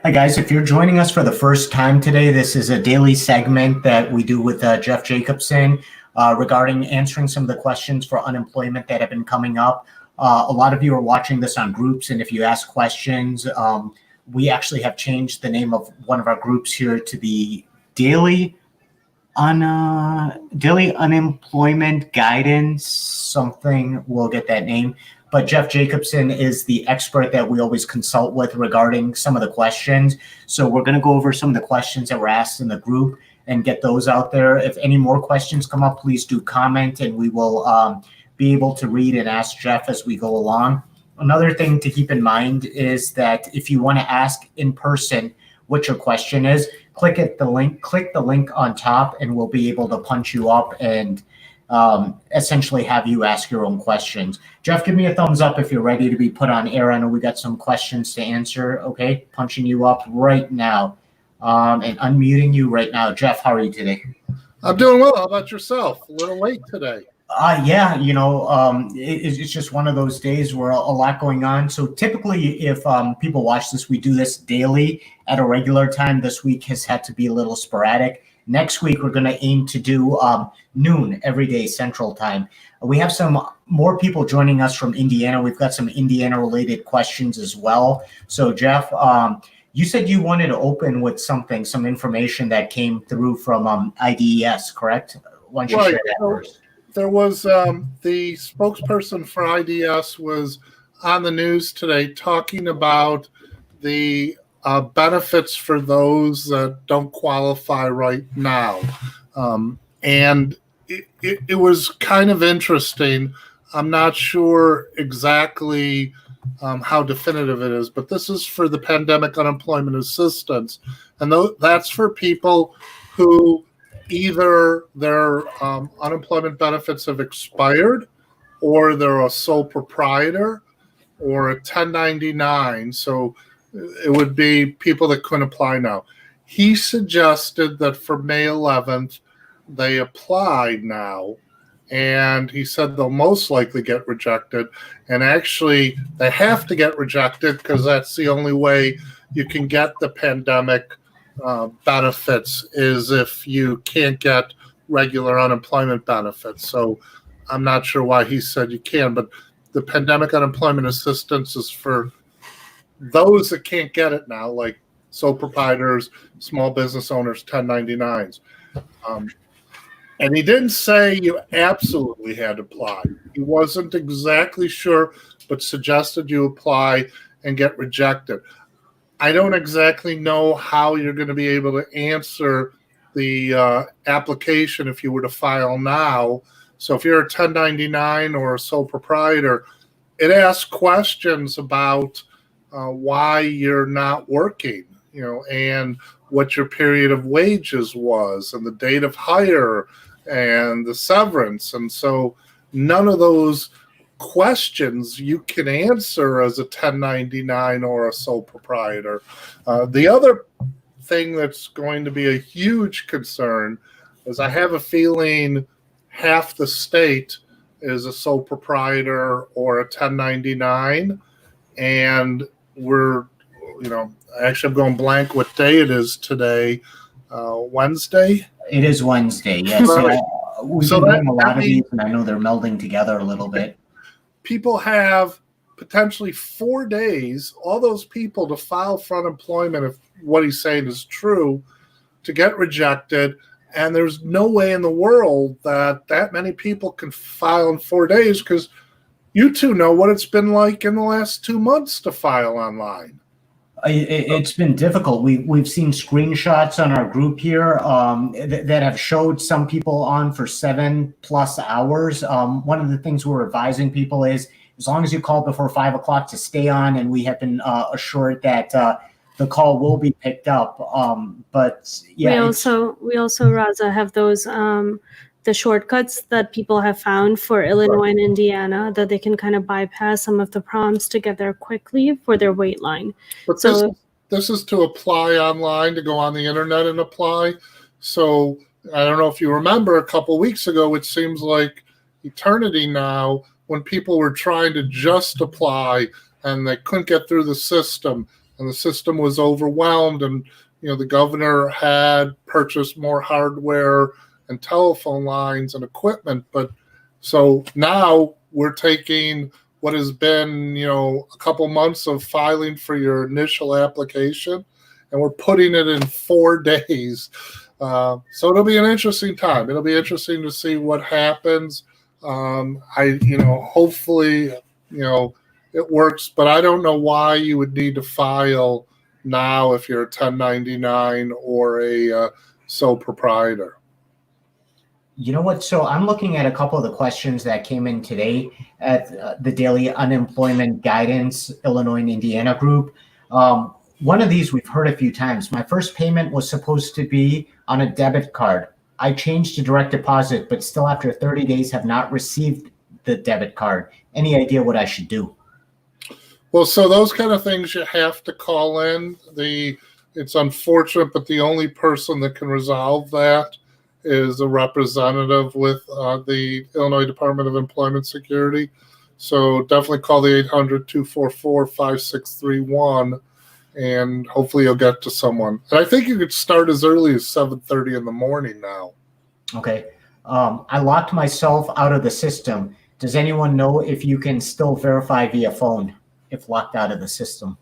Hi, guys. If you're joining us for the first time today, this is a daily segment that we do with Jeff Jacobson regarding answering some of the questions for unemployment that have been coming up. A lot of you are watching this on groups, and if you ask questions, we actually have changed the name of one of our groups here to the Daily Unemployment Guidance, something. We'll get that name. But Jeff Jacobson is the expert that we always consult with regarding some of the questions. So we're going to go over some of the questions that were asked in the group and get those out there. If any more questions come up, please do comment, and we will be able to read and ask Jeff as we go along. Another thing to keep in mind is that if you want to ask in person what your question is, click the link on top, and we'll be able to punch you up and essentially have you ask your own questions. Jeff, give me a thumbs up if you're ready to be put on air. I know we got some questions to answer. Okay, punching you up right now and unmuting you right now. Jeff, how are you today? I'm doing well. How about yourself? A little late today. Yeah, it's just one of those days where a lot going on. So typically, if people watch this, we do this daily at a regular time. This week has had to be a little sporadic. Next week, we're going to aim to do noon every day Central Time. We have some more people joining us from Indiana. We've got some Indiana-related questions as well. So, Jeff, you said you wanted to open with some information that came through from IDES, correct? Why don't you share that first? There was the spokesperson for IDS was on the news today talking about the benefits for those that don't qualify right now. And it was kind of interesting. I'm not sure exactly how definitive it is, but this is for the pandemic unemployment assistance. And that's for people who either their unemployment benefits have expired, or they're a sole proprietor, or a 1099. So it would be people that couldn't apply now. He suggested that for May 11th, they applied now, and he said they'll most likely get rejected. And actually, they have to get rejected because that's the only way you can get the pandemic benefits is if you can't get regular unemployment benefits. So I'm not sure why he said you can, but the pandemic unemployment assistance is for those that can't get it now, like sole proprietors, small business owners, 1099s. And he didn't say you absolutely had to apply. He wasn't exactly sure, but suggested you apply and get rejected. I don't exactly know how you're going to be able to answer the application if you were to file now. So if you're a 1099 or a sole proprietor, it asks questions about why you're not working, and what your period of wages was, and the date of hire, and the severance. And so none of those questions you can answer as a 1099 or a sole proprietor. The other thing that's going to be a huge concern is I have a feeling half the state is a sole proprietor or a 1099, and we're, actually I'm going blank what day it is today. Wednesday? It is Wednesday, yes. Right. We've been doing a lot of these, and I know they're melding together a little bit. People have potentially 4 days, all those people, to file for unemployment if what he's saying is true, to get rejected. And there's no way in the world that many people can file in 4 days, because you two know what it's been like in the last 2 months to file online. It's been difficult. We've seen screenshots on our group here that have showed some people on for 7+ hours. One of the things we're advising people is, as long as you call before 5 o'clock, to stay on, and we have been assured that the call will be picked up. But yeah, we also Raza have those the shortcuts that people have found for Illinois and Indiana, that they can kind of bypass some of the prompts to get there quickly for their wait line. But so this is to apply online, to go on the internet and apply. So I don't know if you remember, a couple weeks ago, it seems like eternity now, when people were trying to just apply and they couldn't get through the system, and the system was overwhelmed, and the governor had purchased more hardware and telephone lines and equipment. But so now we're taking what has been, a couple months of filing for your initial application, and we're putting it in 4 days. So it'll be an interesting time. It'll be interesting to see what happens. Hopefully, it works, but I don't know why you would need to file now if you're a 1099 or a sole proprietor. You know what? So I'm looking at a couple of the questions that came in today at the Daily Unemployment Guidance Illinois and Indiana group. One of these we've heard a few times. My first payment was supposed to be on a debit card. I changed to direct deposit, but still after 30 days have not received the debit card. Any idea what I should do? Well, so those kind of things you have to call in. It's unfortunate, but the only person that can resolve that is a representative with the Illinois Department of Employment Security. So definitely call the 800-244-5631, and hopefully you'll get to someone. And I think you could start as early as 7:30 in the morning now. Okay. I locked myself out of the system. Does anyone know if you can still verify via phone if locked out of the system?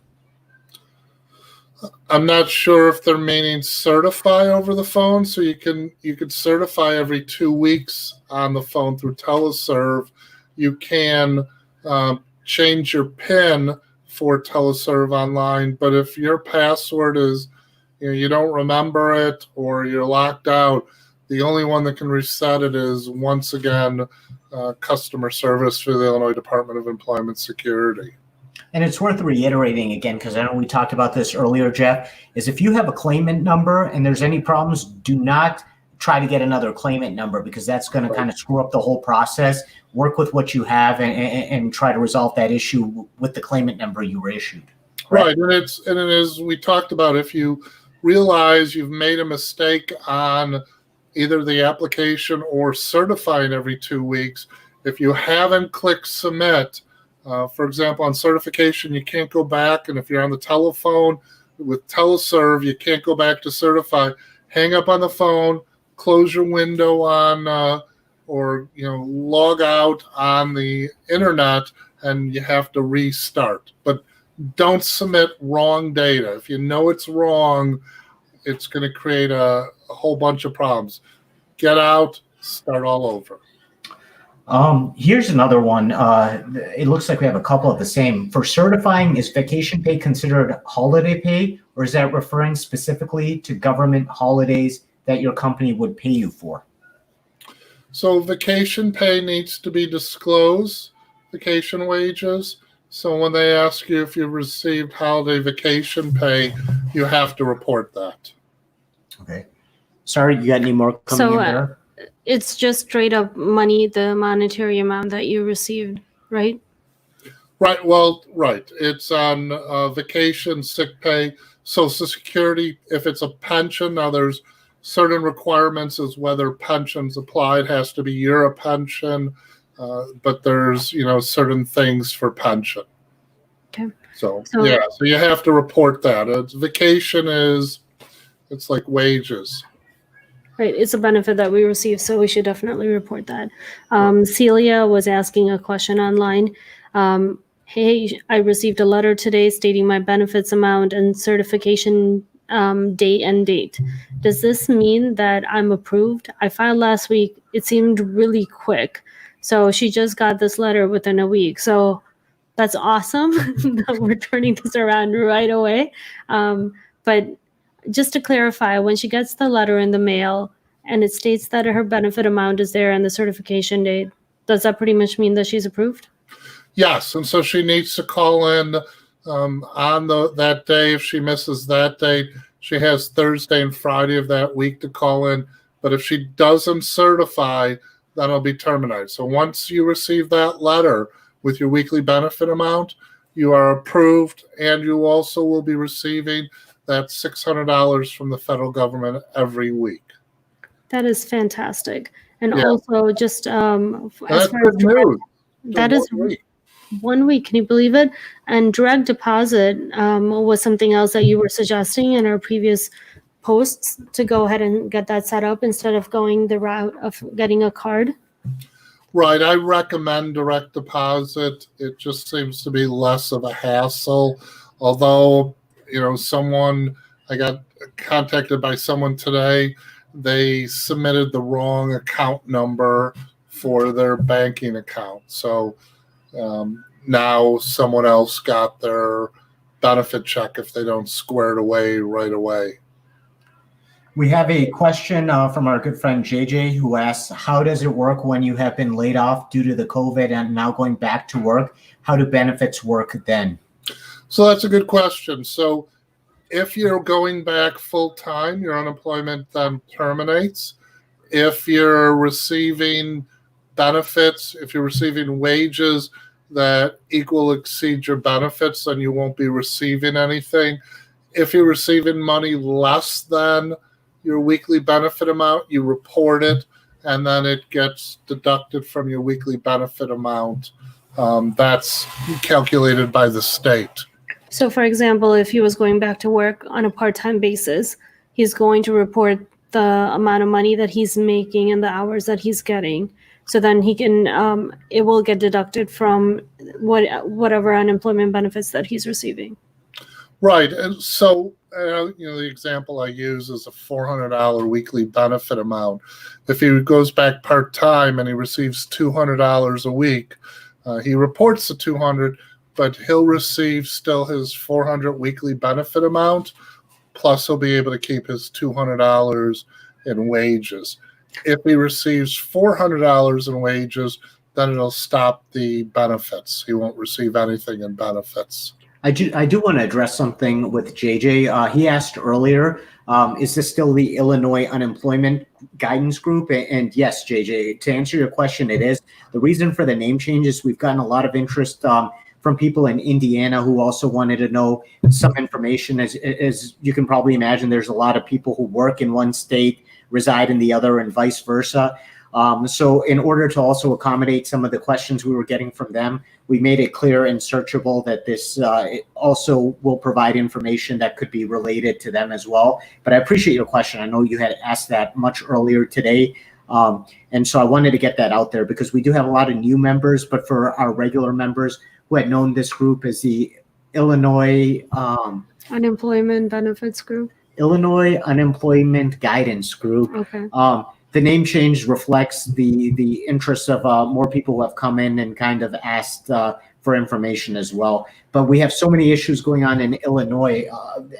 I'm not sure if they're meaning certify over the phone. So you could certify every 2 weeks on the phone through teleserve. You can change your PIN for teleserve online, but if your password is you don't remember it or you're locked out, the only one that can reset it is, once again, customer service for the Illinois Department of Employment Security. And it's worth reiterating again, because I know we talked about this earlier, Jeff, is if you have a claimant number and there's any problems, do not try to get another claimant number, because that's going to kind of screw up the whole process. Work with what you have and try to resolve that issue with the claimant number you were issued. Right. And it is, we talked about, if you realize you've made a mistake on either the application or certifying every 2 weeks, if you haven't clicked submit, for example, on certification, you can't go back. And if you're on the telephone with teleserve, you can't go back to certify. Hang up on the phone, close your window on, or log out on the internet, and you have to restart. But don't submit wrong data. If you know it's wrong, it's going to create a whole bunch of problems. Get out, start all over. Here's another one. It looks like we have a couple of the same. For certifying, is vacation pay considered holiday pay, or is that referring specifically to government holidays that your company would pay you for? So vacation pay needs to be disclosed, vacation wages. So when they ask you if you received holiday vacation pay, you have to report that. Okay. Sorry, you got any more coming in there? It's just straight up money, the monetary amount that you received, right? Right. Well, right. It's on vacation, sick pay, Social Security. If it's a pension, now there's certain requirements as whether pensions applied. Has to be your pension, but there's certain things for pension. Okay. So yeah, so you have to report that. Vacation it's like wages. Right, it's a benefit that we receive, so we should definitely report that. Celia was asking a question online. Hey, I received a letter today stating my benefits amount and certification date and date. Does this mean that I'm approved? I filed last week. It seemed really quick. So she just got this letter within a week. So that's awesome that we're turning this around right away. But just to clarify, when she gets the letter in the mail and it states that her benefit amount is there and the certification date, does that pretty much mean that she's approved? Yes, and so she needs to call in on that day. If she misses that date, she has Thursday and Friday of that week to call in. But if she doesn't certify, then it'll be terminated. So once you receive that letter with your weekly benefit amount, you are approved, and you also will be receiving that $600 from the federal government every week. That is fantastic. And also just as that's far good as news. that is great. 1 week. Can you believe it? And direct deposit was something else that you were suggesting in our previous posts to go ahead and get that set up instead of going the route of getting a card. Right. I recommend direct deposit. It just seems to be less of a hassle. Although, I got contacted by someone today. They submitted the wrong account number for their banking account. So now someone else got their benefit check if they don't square it away right away. We have a question from our good friend JJ, who asks, how does it work when you have been laid off due to the COVID and now going back to work? How do benefits work then? So that's a good question. So if you're going back full time, your unemployment then terminates. If you're receiving benefits, if you're receiving wages that exceed your benefits, then you won't be receiving anything. If you're receiving money less than your weekly benefit amount, you report it, and then it gets deducted from your weekly benefit amount. That's calculated by the state. So, for example, if he was going back to work on a part-time basis, he's going to report the amount of money that he's making and the hours that he's getting. So then he can, it will get deducted from whatever unemployment benefits that he's receiving. Right. And so, the example I use is a $400 weekly benefit amount. If he goes back part-time and he receives $200 a week, he reports the $200, but he'll receive still his $400 weekly benefit amount, plus he'll be able to keep his $200 in wages. If he receives $400 in wages, then it'll stop the benefits. He won't receive anything in benefits. I do want to address something with JJ. He asked earlier, is this still the Illinois Unemployment Guidance Group? And yes, JJ, to answer your question, it is. The reason for the name change is we've gotten a lot of interest from people in Indiana who also wanted to know some information. As you can probably imagine, there's a lot of people who work in one state, reside in the other, and vice versa. So in order to also accommodate some of the questions we were getting from them, we made it clear and searchable that this also will provide information that could be related to them as well. But I appreciate your question. I know you had asked that much earlier today. And so I wanted to get that out there because we do have a lot of new members, but for our regular members who had known this group as the Illinois Unemployment Benefits Group. Illinois Unemployment Guidance Group. Okay. The name change reflects the interests of more people who have come in and kind of asked for information as well. But we have so many issues going on in Illinois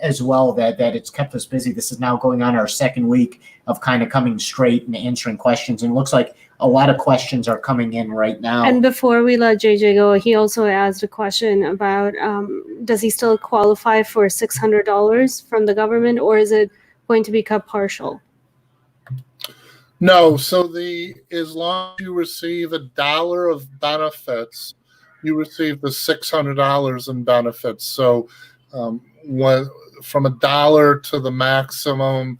as well that it's kept us busy. This is now going on our second week of kind of coming straight and answering questions. And it looks like a lot of questions are coming in right now. And before we let JJ go, he also asked a question about does he still qualify for $600 from the government, or is it going to be cut partial? No, so as long as you receive $1 of benefits, you receive the $600 in benefits. So from $1 to the maximum,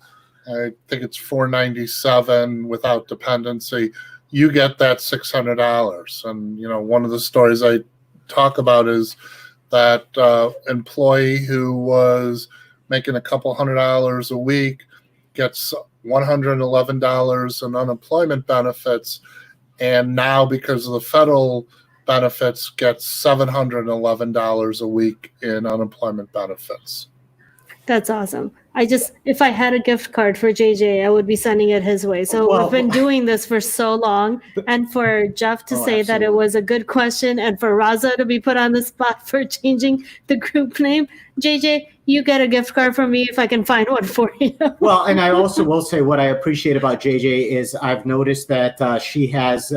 I think it's $497 without dependency, you get that $600. And one of the stories I talk about is that employee who was making a couple $100 a week gets $111 in unemployment benefits, and now because of the federal benefits gets $711 a week in unemployment benefits. That's awesome. If I had a gift card for JJ, I would be sending it his way. So we've been doing this for so long, and for Jeff to say that it was a good question, and for Raza to be put on the spot for changing the group name, JJ, you get a gift card from me if I can find one for you. Well, and I also will say what I appreciate about JJ is I've noticed that she has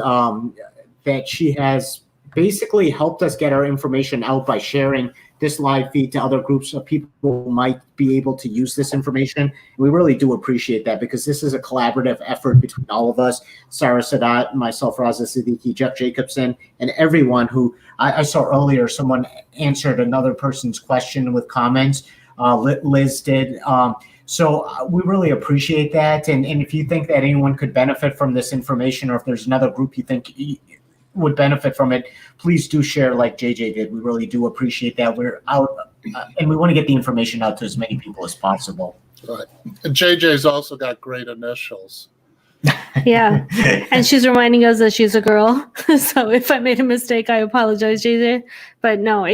basically helped us get our information out by sharing this live feed to other groups of people who might be able to use this information. We really do appreciate that because this is a collaborative effort between all of us, Sara Sadat, myself, Raza Siddiqui, Jeff Jacobson, and everyone who I saw earlier. Someone answered another person's question with comments. Liz did. So we really appreciate that. And if you think that anyone could benefit from this information, or if there's another group you think would benefit from it, please do share like JJ did. We really do appreciate that. We're out and we want to get the information out to as many people as possible. Right. And JJ's also got great initials. Yeah. And she's reminding us that she's a girl. So if I made a mistake, I apologize, JJ. But no,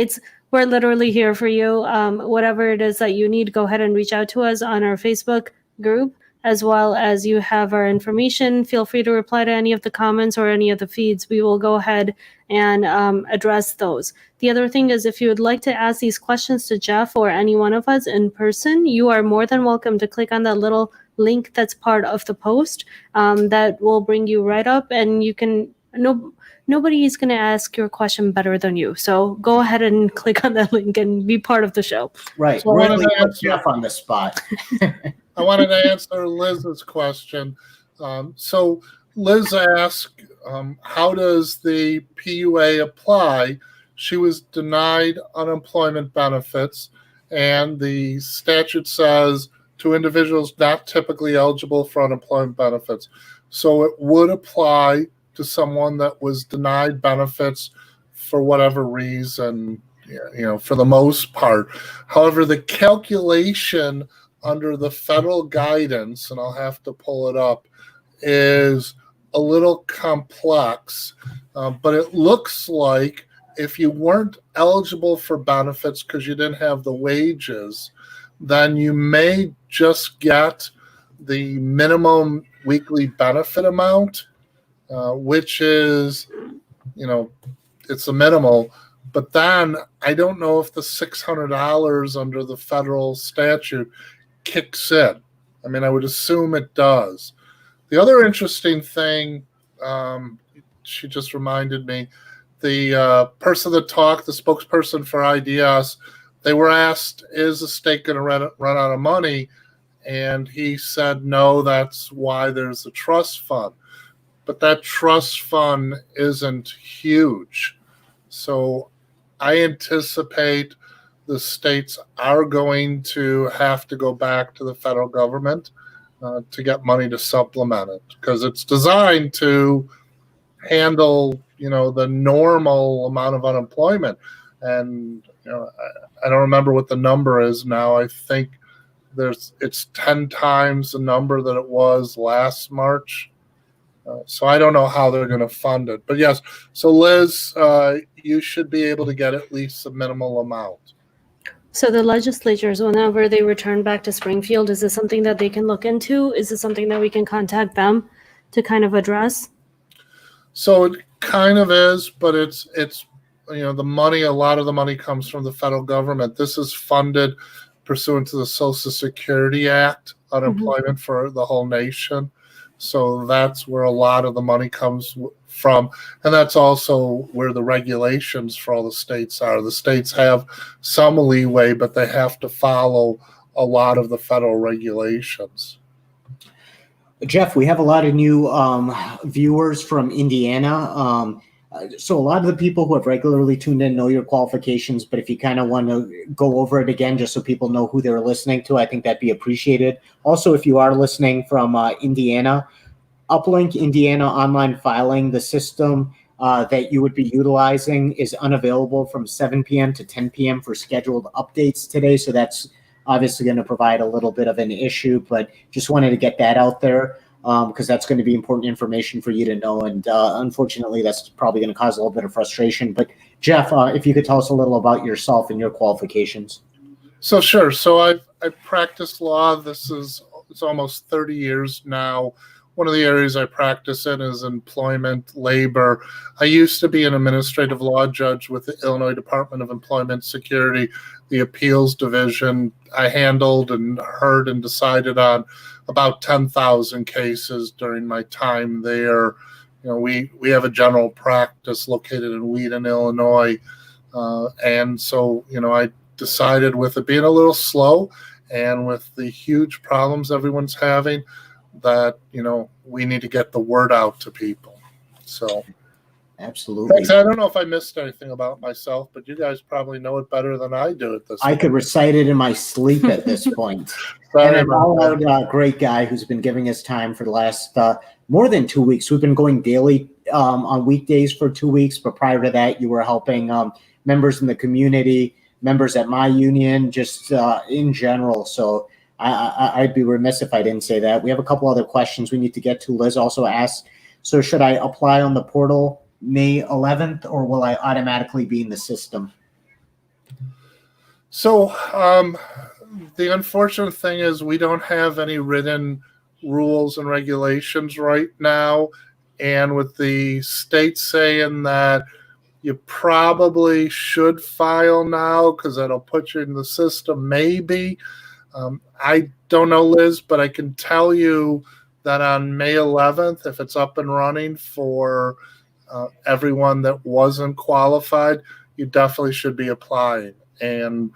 we're literally here for you. Whatever it is that you need, go ahead and reach out to us on our Facebook group, as well as you have our information. Feel free to reply to any of the comments or any of the feeds. We will go ahead and address those. The other thing is, if you would like to ask these questions to Jeff or any one of us in person, you are more than welcome to click on that little link that's part of the post. That will bring you right up, and you can nobody is going to ask your question better than you. So go ahead and click on that link and be part of the show. Right. So really put Jeff on the spot. I wanted to answer Liz's question. So Liz asked, how does the PUA apply? She was denied unemployment benefits, and the statute says to individuals not typically eligible for unemployment benefits. So it would apply to someone that was denied benefits for whatever reason, for the most part. However, the calculation under the federal guidance, and I'll have to pull it up, is a little complex, but it looks like if you weren't eligible for benefits because you didn't have the wages, then you may just get the minimum weekly benefit amount, which is, it's a minimal. But then I don't know if the $600 under the federal statute kicks in. I mean, I would assume it does. The other interesting thing, she just reminded me, the person that talked, the spokesperson for IDS, they were asked, is the state going to run out of money? And he said, no, that's why there's a trust fund. But that trust fund isn't huge. So I anticipate the states are going to have to go back to the federal government to get money to supplement it, because it's designed to handle, the normal amount of unemployment. And, I don't remember what the number is now. I think it's 10 times the number that it was last March. So I don't know how they're going to fund it. But yes, so Liz, you should be able to get at least a minimal amount. So the legislatures, whenever they return back to Springfield, is this something that they can look into? Is this something that we can contact them to kind of address? So it kind of is, but it's the money, a lot of the money comes from the federal government. This is funded pursuant to the Social Security Act, unemployment for the whole nation. So that's where a lot of the money comes from. And that's also where the regulations for all the states are. The states have some leeway, but they have to follow a lot of the federal regulations. Jeff, we have a lot of new viewers from Indiana. So a lot of the people who have regularly tuned in know your qualifications, but if you kind of want to go over it again, just so people know who they're listening to, I think that'd be appreciated. Also, if you are listening from Indiana, Uplink Indiana online filing, the system that you would be utilizing is unavailable from 7 p.m. to 10 p.m. for scheduled updates today. So that's obviously going to provide a little bit of an issue, but just wanted to get that out there. Because that's going to be important information for you to know. And unfortunately, that's probably going to cause a little bit of frustration. But Jeff, if you could tell us a little about yourself and your qualifications. So sure. So I've practiced law. It's almost 30 years now. One of the areas I practice in is employment, labor. I used to be an administrative law judge with the Illinois Department of Employment Security, the appeals division. I handled and heard and decided on about 10,000 cases during my time there. We have a general practice located in Wheaton, Illinois. And so, I decided, with it being a little slow and with the huge problems everyone's having, that, we need to get the word out to people. So absolutely. Thanks. I don't know if I missed anything about myself, but you guys probably know it better than I do at this point. I could recite it in my sleep at this point. And an all-out great guy who's been giving us time for the last more than 2 weeks. We've been going daily on weekdays for 2 weeks, but prior to that, you were helping members in the community, members at my union, just in general. So I'd be remiss if I didn't say that. We have a couple other questions we need to get to. Liz also asked, so should I apply on the portal May 11th, or will I automatically be in the system? So the unfortunate thing is we don't have any written rules and regulations right now. And with the state saying that you probably should file now because that'll put you in the system, maybe. I don't know, Liz, but I can tell you that on May 11th, if it's up and running for everyone that wasn't qualified, you definitely should be applying. And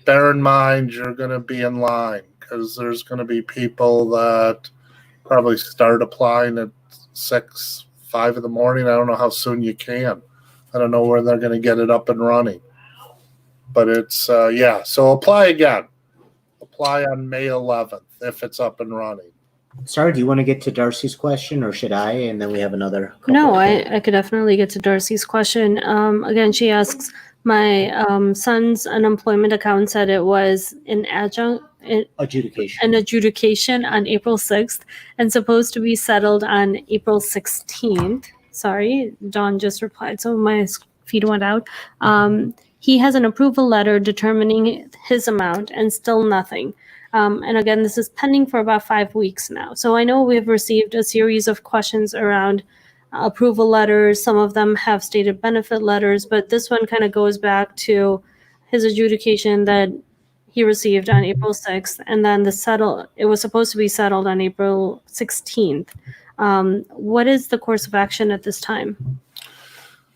bear in mind, you're going to be in line because there's going to be people that probably start applying at 6, 5 in the morning. I don't know how soon you can. I don't know where they're going to get it up and running. But it's, yeah, so apply again. Apply on May 11th if it's up and running. Sarah, do you want to get to Darcy's question, or should I? And then we have another couple. No, I could definitely get to Darcy's question. Again, she asks, my son's unemployment account said it was an adjudication on April 6th and supposed to be settled on April 16th. Sorry, Dawn just replied, so my feed went out. He has an approval letter determining his amount and still nothing. And again, this is pending for about 5 weeks now. So I know we've received a series of questions around approval letters. Some of them have stated benefit letters, but this one kind of goes back to his adjudication that he received on April 6th. And then it was supposed to be settled on April 16th. What is the course of action at this time?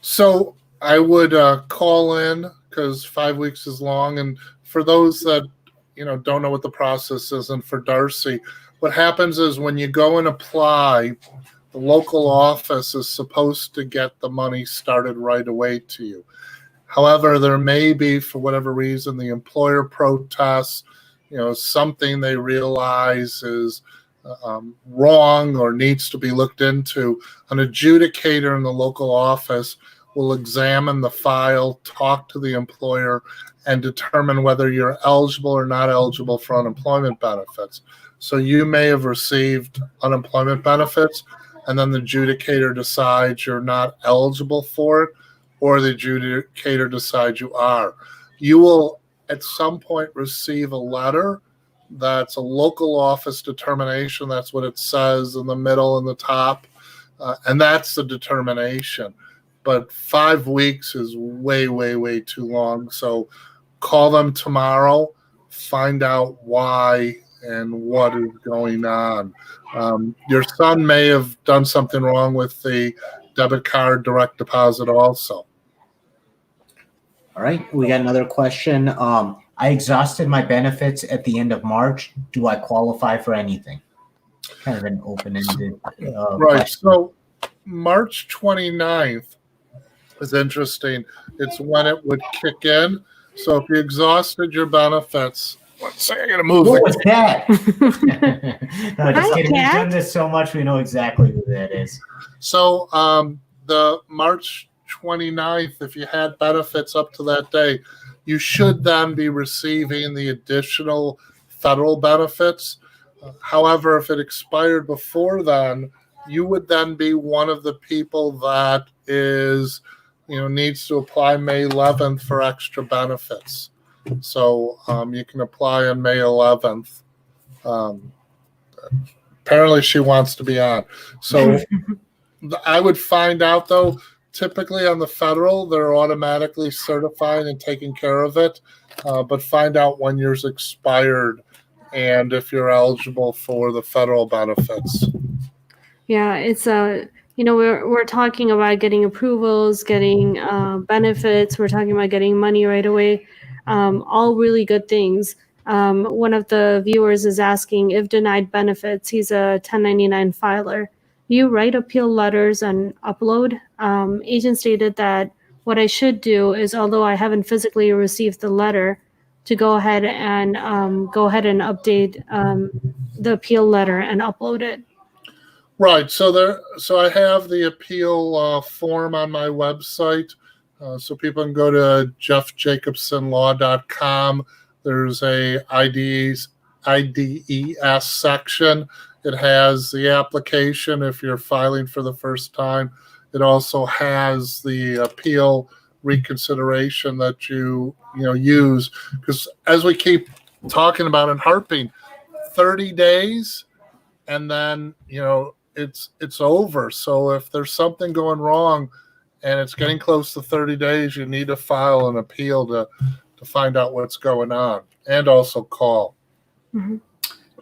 So I would call in because 5 weeks is long. And for those that don't know what the process is, and for Darcy, what happens is when you go and apply, the local office is supposed to get the money started right away to you. However, there may be, for whatever reason, the employer protests, something they realize is wrong or needs to be looked into. An adjudicator in the local office will examine the file, talk to the employer, and determine whether you're eligible or not eligible for unemployment benefits. So you may have received unemployment benefits, and then the adjudicator decides you're not eligible for it, or the adjudicator decides you are. You will at some point receive a letter that's a local office determination. That's what it says in the middle and the top, and that's the determination. But 5 weeks is way, way, way too long. So call them tomorrow, find out why and what is going on. Your son may have done something wrong with the debit card direct deposit also. All right, we got another question. I exhausted my benefits at the end of March. Do I qualify for anything? Kind of an open-ended right. question. So March 29th is interesting. It's when it would kick in. So if you exhausted your benefits, let's say I got to move. What was that? No, just kidding. We've Cat. done this so much, we know exactly who that is. So the March 29th, if you had benefits up to that day, you should then be receiving the additional federal benefits. However, if it expired before then, you would then be one of the people that is, needs to apply May 11th for extra benefits. So you can apply on May 11th. Apparently she wants to be on. So I would find out, though, typically on the federal, they're automatically certified and taking care of it. But find out when yours expired and if you're eligible for the federal benefits. Yeah, it's we're talking about getting approvals, getting benefits. We're talking about getting money right away. All really good things. One of the viewers is asking if denied benefits. He's a 1099 filer. You write appeal letters and upload. Agent stated that what I should do is, although I haven't physically received the letter, to go ahead and update the appeal letter and upload it. Right. So I have the appeal form on my website. So people can go to jeffjacobsonlaw.com. There's a IDES section. It has the application if you're filing for the first time. It also has the appeal reconsideration that you use, because as we keep talking about and harping, 30 days and then it's over. So if there's something going wrong and it's getting close to 30 days, you need to file an appeal to find out what's going on, and also call. Mhm.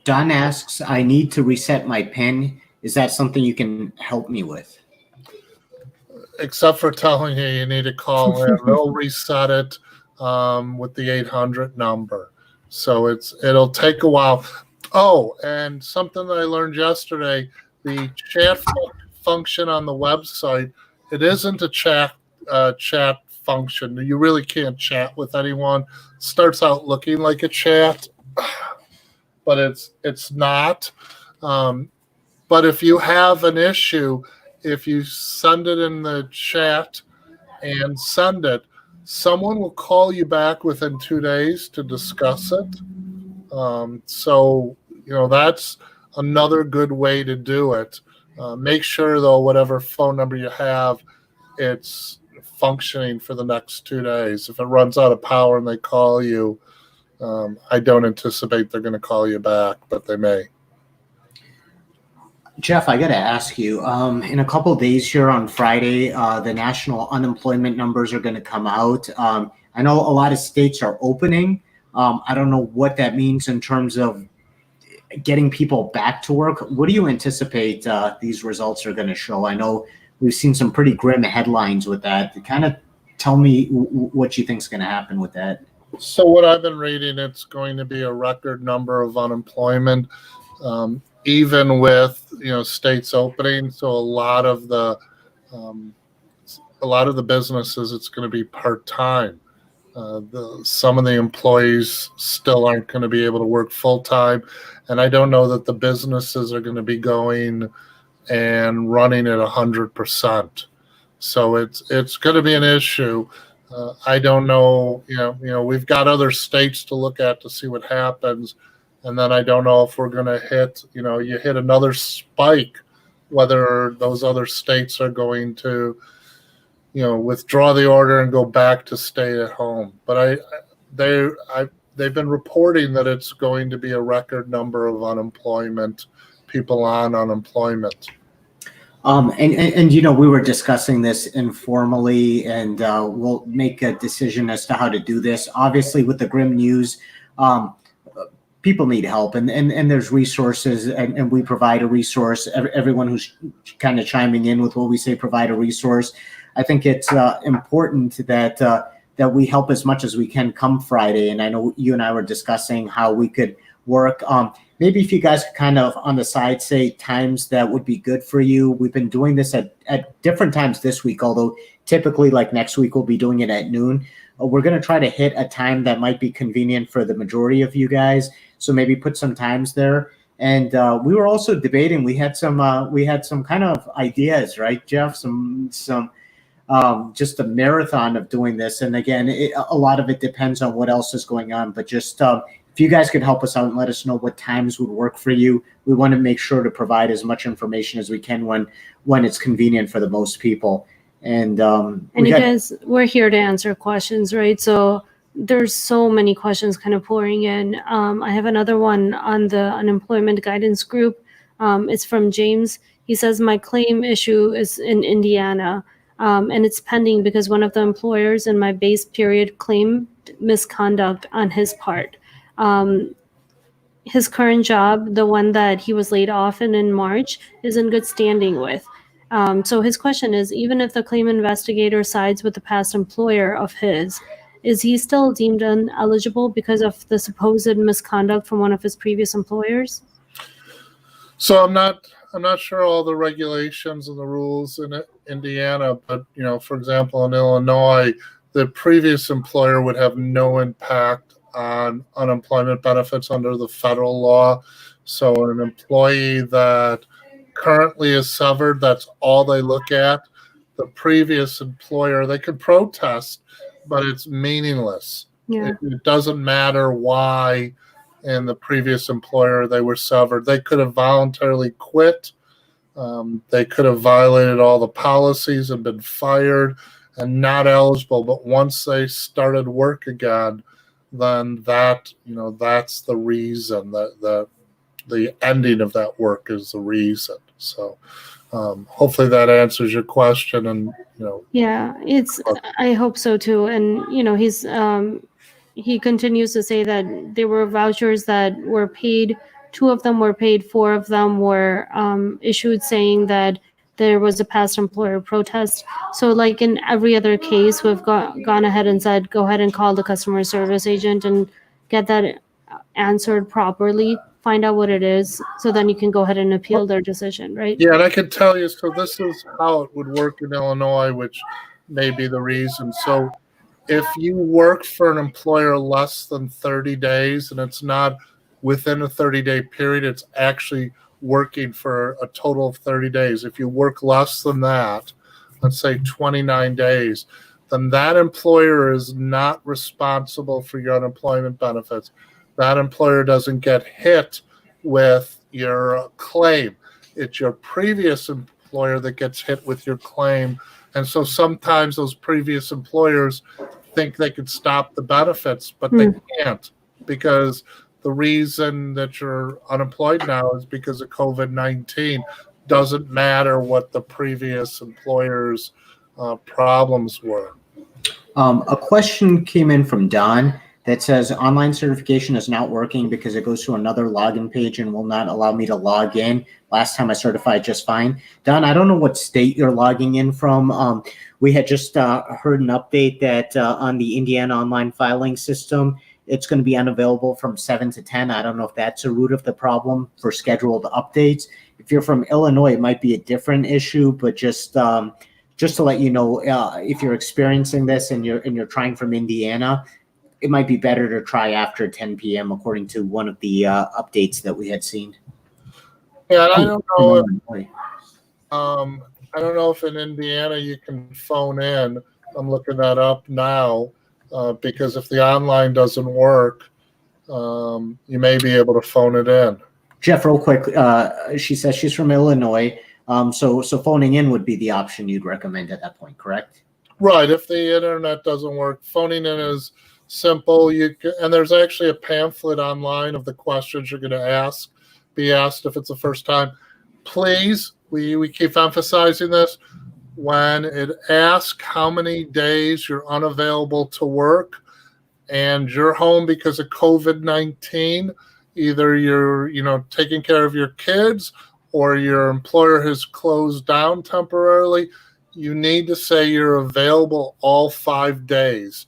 Don asks, I need to reset my PIN. Is that something you can help me with? Except for telling you need to call in. They'll reset it with the 800 number. So it'll take a while. Oh, and something that I learned yesterday, the chat function on the website, it isn't a chat function. You really can't chat with anyone. It starts out looking like a chat, but it's not. But if you have an issue, if you send it in the chat and send it, someone will call you back within 2 days to discuss it. So that's another good way to do it. Make sure, though, whatever phone number you have, it's functioning for the next 2 days. If it runs out of power and they call you, I don't anticipate they're going to call you back, but they may. Jeff, I got to ask you, in a couple of days here on Friday, the national unemployment numbers are going to come out. I know a lot of states are opening. I don't know what that means in terms of getting people back to work. What do you anticipate these results are going to show? I know we've seen some pretty grim headlines with that. Kind of tell me what you think is going to happen with that. So what I've been reading, it's going to be a record number of unemployment. Even with states opening, so a lot of the businesses, it's going to be part-time. Some of the employees still aren't going to be able to work full-time, and I don't know that the businesses are going to be going and running at 100%. So it's going to be an issue. I don't know. We've got other states to look at to see what happens. And then I don't know if we're going to hit another spike, whether those other states are going to, withdraw the order and go back to stay at home. But they've been reporting that it's going to be a record number of people on unemployment. And we were discussing this informally, and we'll make a decision as to how to do this. Obviously, with the grim news, people need help, and there's resources, and we provide a resource. Everyone who's kind of chiming in with what we say, provide a resource. I think it's important that we help as much as we can come Friday. And I know you and I were discussing how we could work. Maybe if you guys could kind of on the side say times that would be good for you. We've been doing this at different times this week, although typically like next week we'll be doing it at noon. We're going to try to hit a time that might be convenient for the majority of you guys. So maybe put some times there. And we were also debating. We had some kind of ideas, right, Jeff? Some just a marathon of doing this. And again, a lot of it depends on what else is going on. But just if you guys could help us out and let us know what times would work for you, we want to make sure to provide as much information as we can when it's convenient for the most people. And guys, we're here to answer questions, right? So there's so many questions kind of pouring in. I have another one on the unemployment guidance group. It's from James. He says, my claim issue is in Indiana, and it's pending because one of the employers in my base period claimed misconduct on his part. His current job, the one that he was laid off in March, is in good standing with. So his question is, even if the claim investigator sides with the past employer of his, is he still deemed ineligible because of the supposed misconduct from one of his previous employers? So I'm not sure all the regulations and the rules in Indiana, but for example, in Illinois, the previous employer would have no impact on unemployment benefits under the federal law. So an employee that currently is severed, that's all they look at. The previous employer, they could protest, but it's meaningless. Yeah. It doesn't matter why in the previous employer they were severed. They could have voluntarily quit. They could have violated all the policies and been fired and not eligible. But once they started work again, then that's the reason that the ending of that work is the reason. So hopefully that answers your question. And Yeah, I hope so too. And he continues to say that there were vouchers that were paid. 2 of them were paid. 4 of them were issued saying that there was a past employer protest. So like in every other case, we've gone ahead and said, go ahead and call the customer service agent and get that answered properly. Find out what it is, so then you can go ahead and appeal their decision, right? Yeah, and I can tell you, so this is how it would work in Illinois, which may be the reason. So if you work for an employer less than 30 days and it's not within a 30-day period, it's actually working for a total of 30 days. If you work less than that, let's say 29 days, then that employer is not responsible for your unemployment benefits. That employer doesn't get hit with your claim. It's your previous employer that gets hit with your claim. And so sometimes those previous employers think they could stop the benefits, but they can't, because the reason that you're unemployed now is because of COVID-19. Doesn't matter what the previous employer's problems were. A question came in from Don that says online certification is not working because it goes to another login page and will not allow me to log in. Last time I certified just fine. Don, I don't know what state you're logging in from. We had just heard an update that on the Indiana online filing system, it's going to be unavailable from 7 to 10. I don't know if that's a root of the problem for scheduled updates. If you're from Illinois, it might be a different issue, but just to let you know, if you're experiencing this and you're trying from Indiana, it might be better to try after 10 p.m. according to one of the updates that we had seen. Yeah, I don't know if in Indiana you can phone in. I'm looking that up now because if the online doesn't work, you may be able to phone it in. Jeff, real quick, she says she's from Illinois, so phoning in would be the option you'd recommend at that point, correct? Right. If the internet doesn't work, phoning in is simple. And there's actually a pamphlet online of the questions you're going to be asked if it's the first time. Please, we keep emphasizing this. When it asks how many days you're unavailable to work and you're home because of COVID-19, either you're taking care of your kids or your employer has closed down temporarily, you need to say you're available all 5 days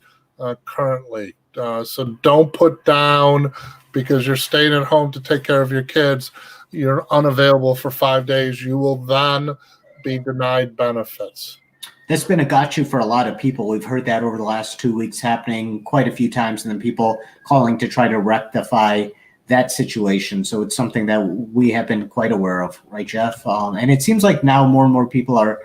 currently. So don't put down because you're staying at home to take care of your kids, you're unavailable for 5 days. You will then be denied benefits. That's been a gotcha for a lot of people. We've heard that over the last 2 weeks happening quite a few times, and then people calling to try to rectify that situation. So it's something that we have been quite aware of, right, Jeff? And it seems like now more and more people are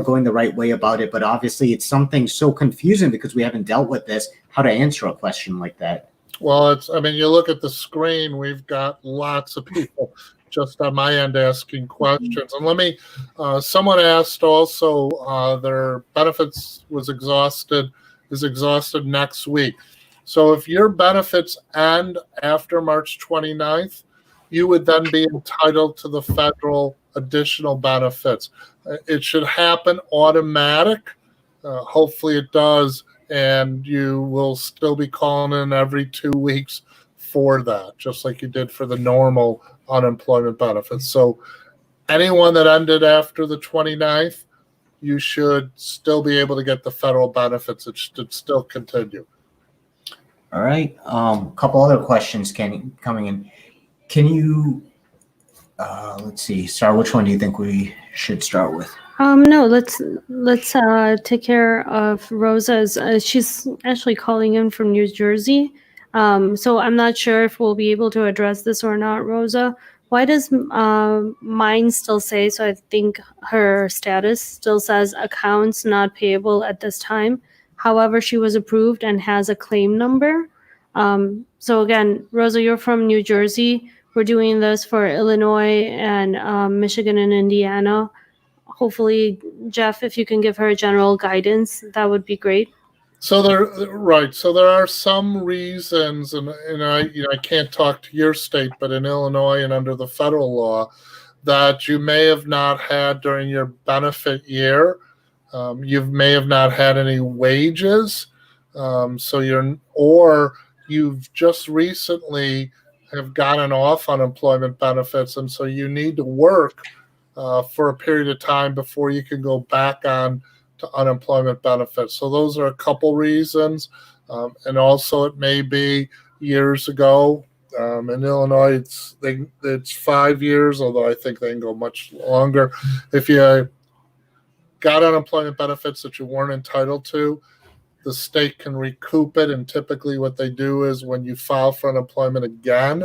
going the right way about it. But obviously, it's something so confusing because we haven't dealt with this. How to answer a question like that? Well, you look at the screen. We've got lots of people just on my end asking questions. And someone asked also, their benefits is exhausted next week. So if your benefits end after March 29th, you would then be entitled to the federal additional benefits. It should happen automatic. Hopefully it does. And you will still be calling in every 2 weeks for that, just like you did for the normal unemployment benefits. So anyone that ended after the 29th, you should still be able to get the federal benefits. It should still continue. All right. A couple other questions coming in. Can you, let's see, Sarah, which one do you think we should start with? No, let's take care of Rosa's. She's actually calling in from New Jersey. So I'm not sure if we'll be able to address this or not, Rosa, Why does mine still say, so I think her status still says accounts not payable at this time. However, she was approved and has a claim number. So again, Rosa, you're from New Jersey. We're doing this for Illinois and Michigan and Indiana. Hopefully, Jeff, if you can give her general guidance, that would be great. So there are some reasons, and I can't talk to your state, but in Illinois and under the federal law, that you may have not had during your benefit year. You may have not had any wages, or you've just recently have gotten off unemployment benefits, and so you need to work for a period of time before you can go back on to unemployment benefits. So those are a couple reasons. And also it may be years ago. In Illinois, it's 5 years, although I think they can go much longer. If you got unemployment benefits that you weren't entitled to, the state can recoup it. And typically what they do is when you file for unemployment again,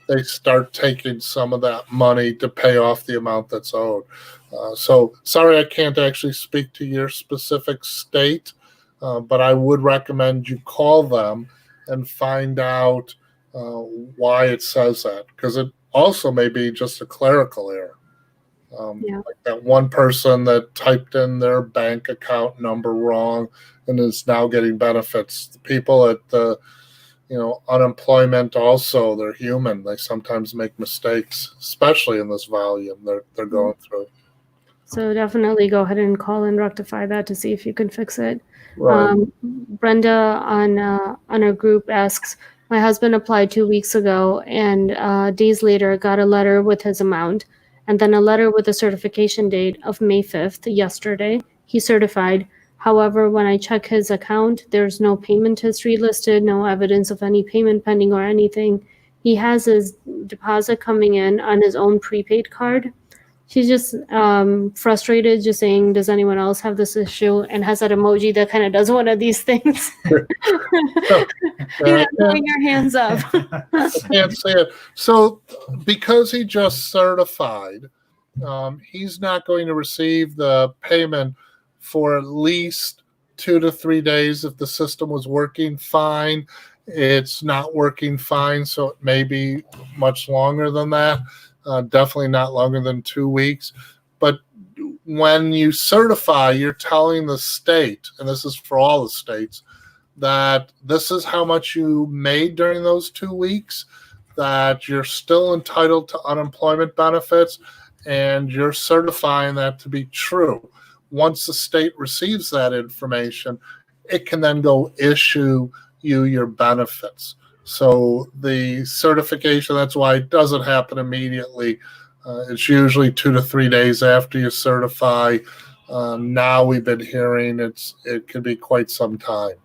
they start taking some of that money to pay off the amount that's owed. So sorry, I can't actually speak to your specific state, but I would recommend you call them and find out why it says that, because it also may be just a clerical error. Like that one person that typed in their bank account number wrong and is now getting benefits. The people at the unemployment also, they're human. They sometimes make mistakes, especially in this volume they're going through. So definitely go ahead and call and rectify that to see if you can fix it. Right. Brenda on our group asks, my husband applied 2 weeks ago and days later got a letter with his amount and then a letter with a certification date of May 5th, yesterday. He certified. However, when I check his account, there's no payment history listed, no evidence of any payment pending or anything. He has his deposit coming in on his own prepaid card. She's just frustrated, just saying, does anyone else have this issue? And has that emoji that kind of does one of these things. Throwing your hands up. I can't say it. So because he just certified, he's not going to receive the payment for at least 2 to 3 days. If the system was working fine, it's not working fine, so it may be much longer than that. Definitely not longer than 2 weeks. But when you certify, you're telling the state, and this is for all the states, that this is how much you made during those 2 weeks, that you're still entitled to unemployment benefits, and you're certifying that to be true. Once the state receives that information, it can then go issue you your benefits. So the certification, that's why it doesn't happen immediately. It's usually 2 to 3 days after you certify. Now we've been hearing it can be quite some time.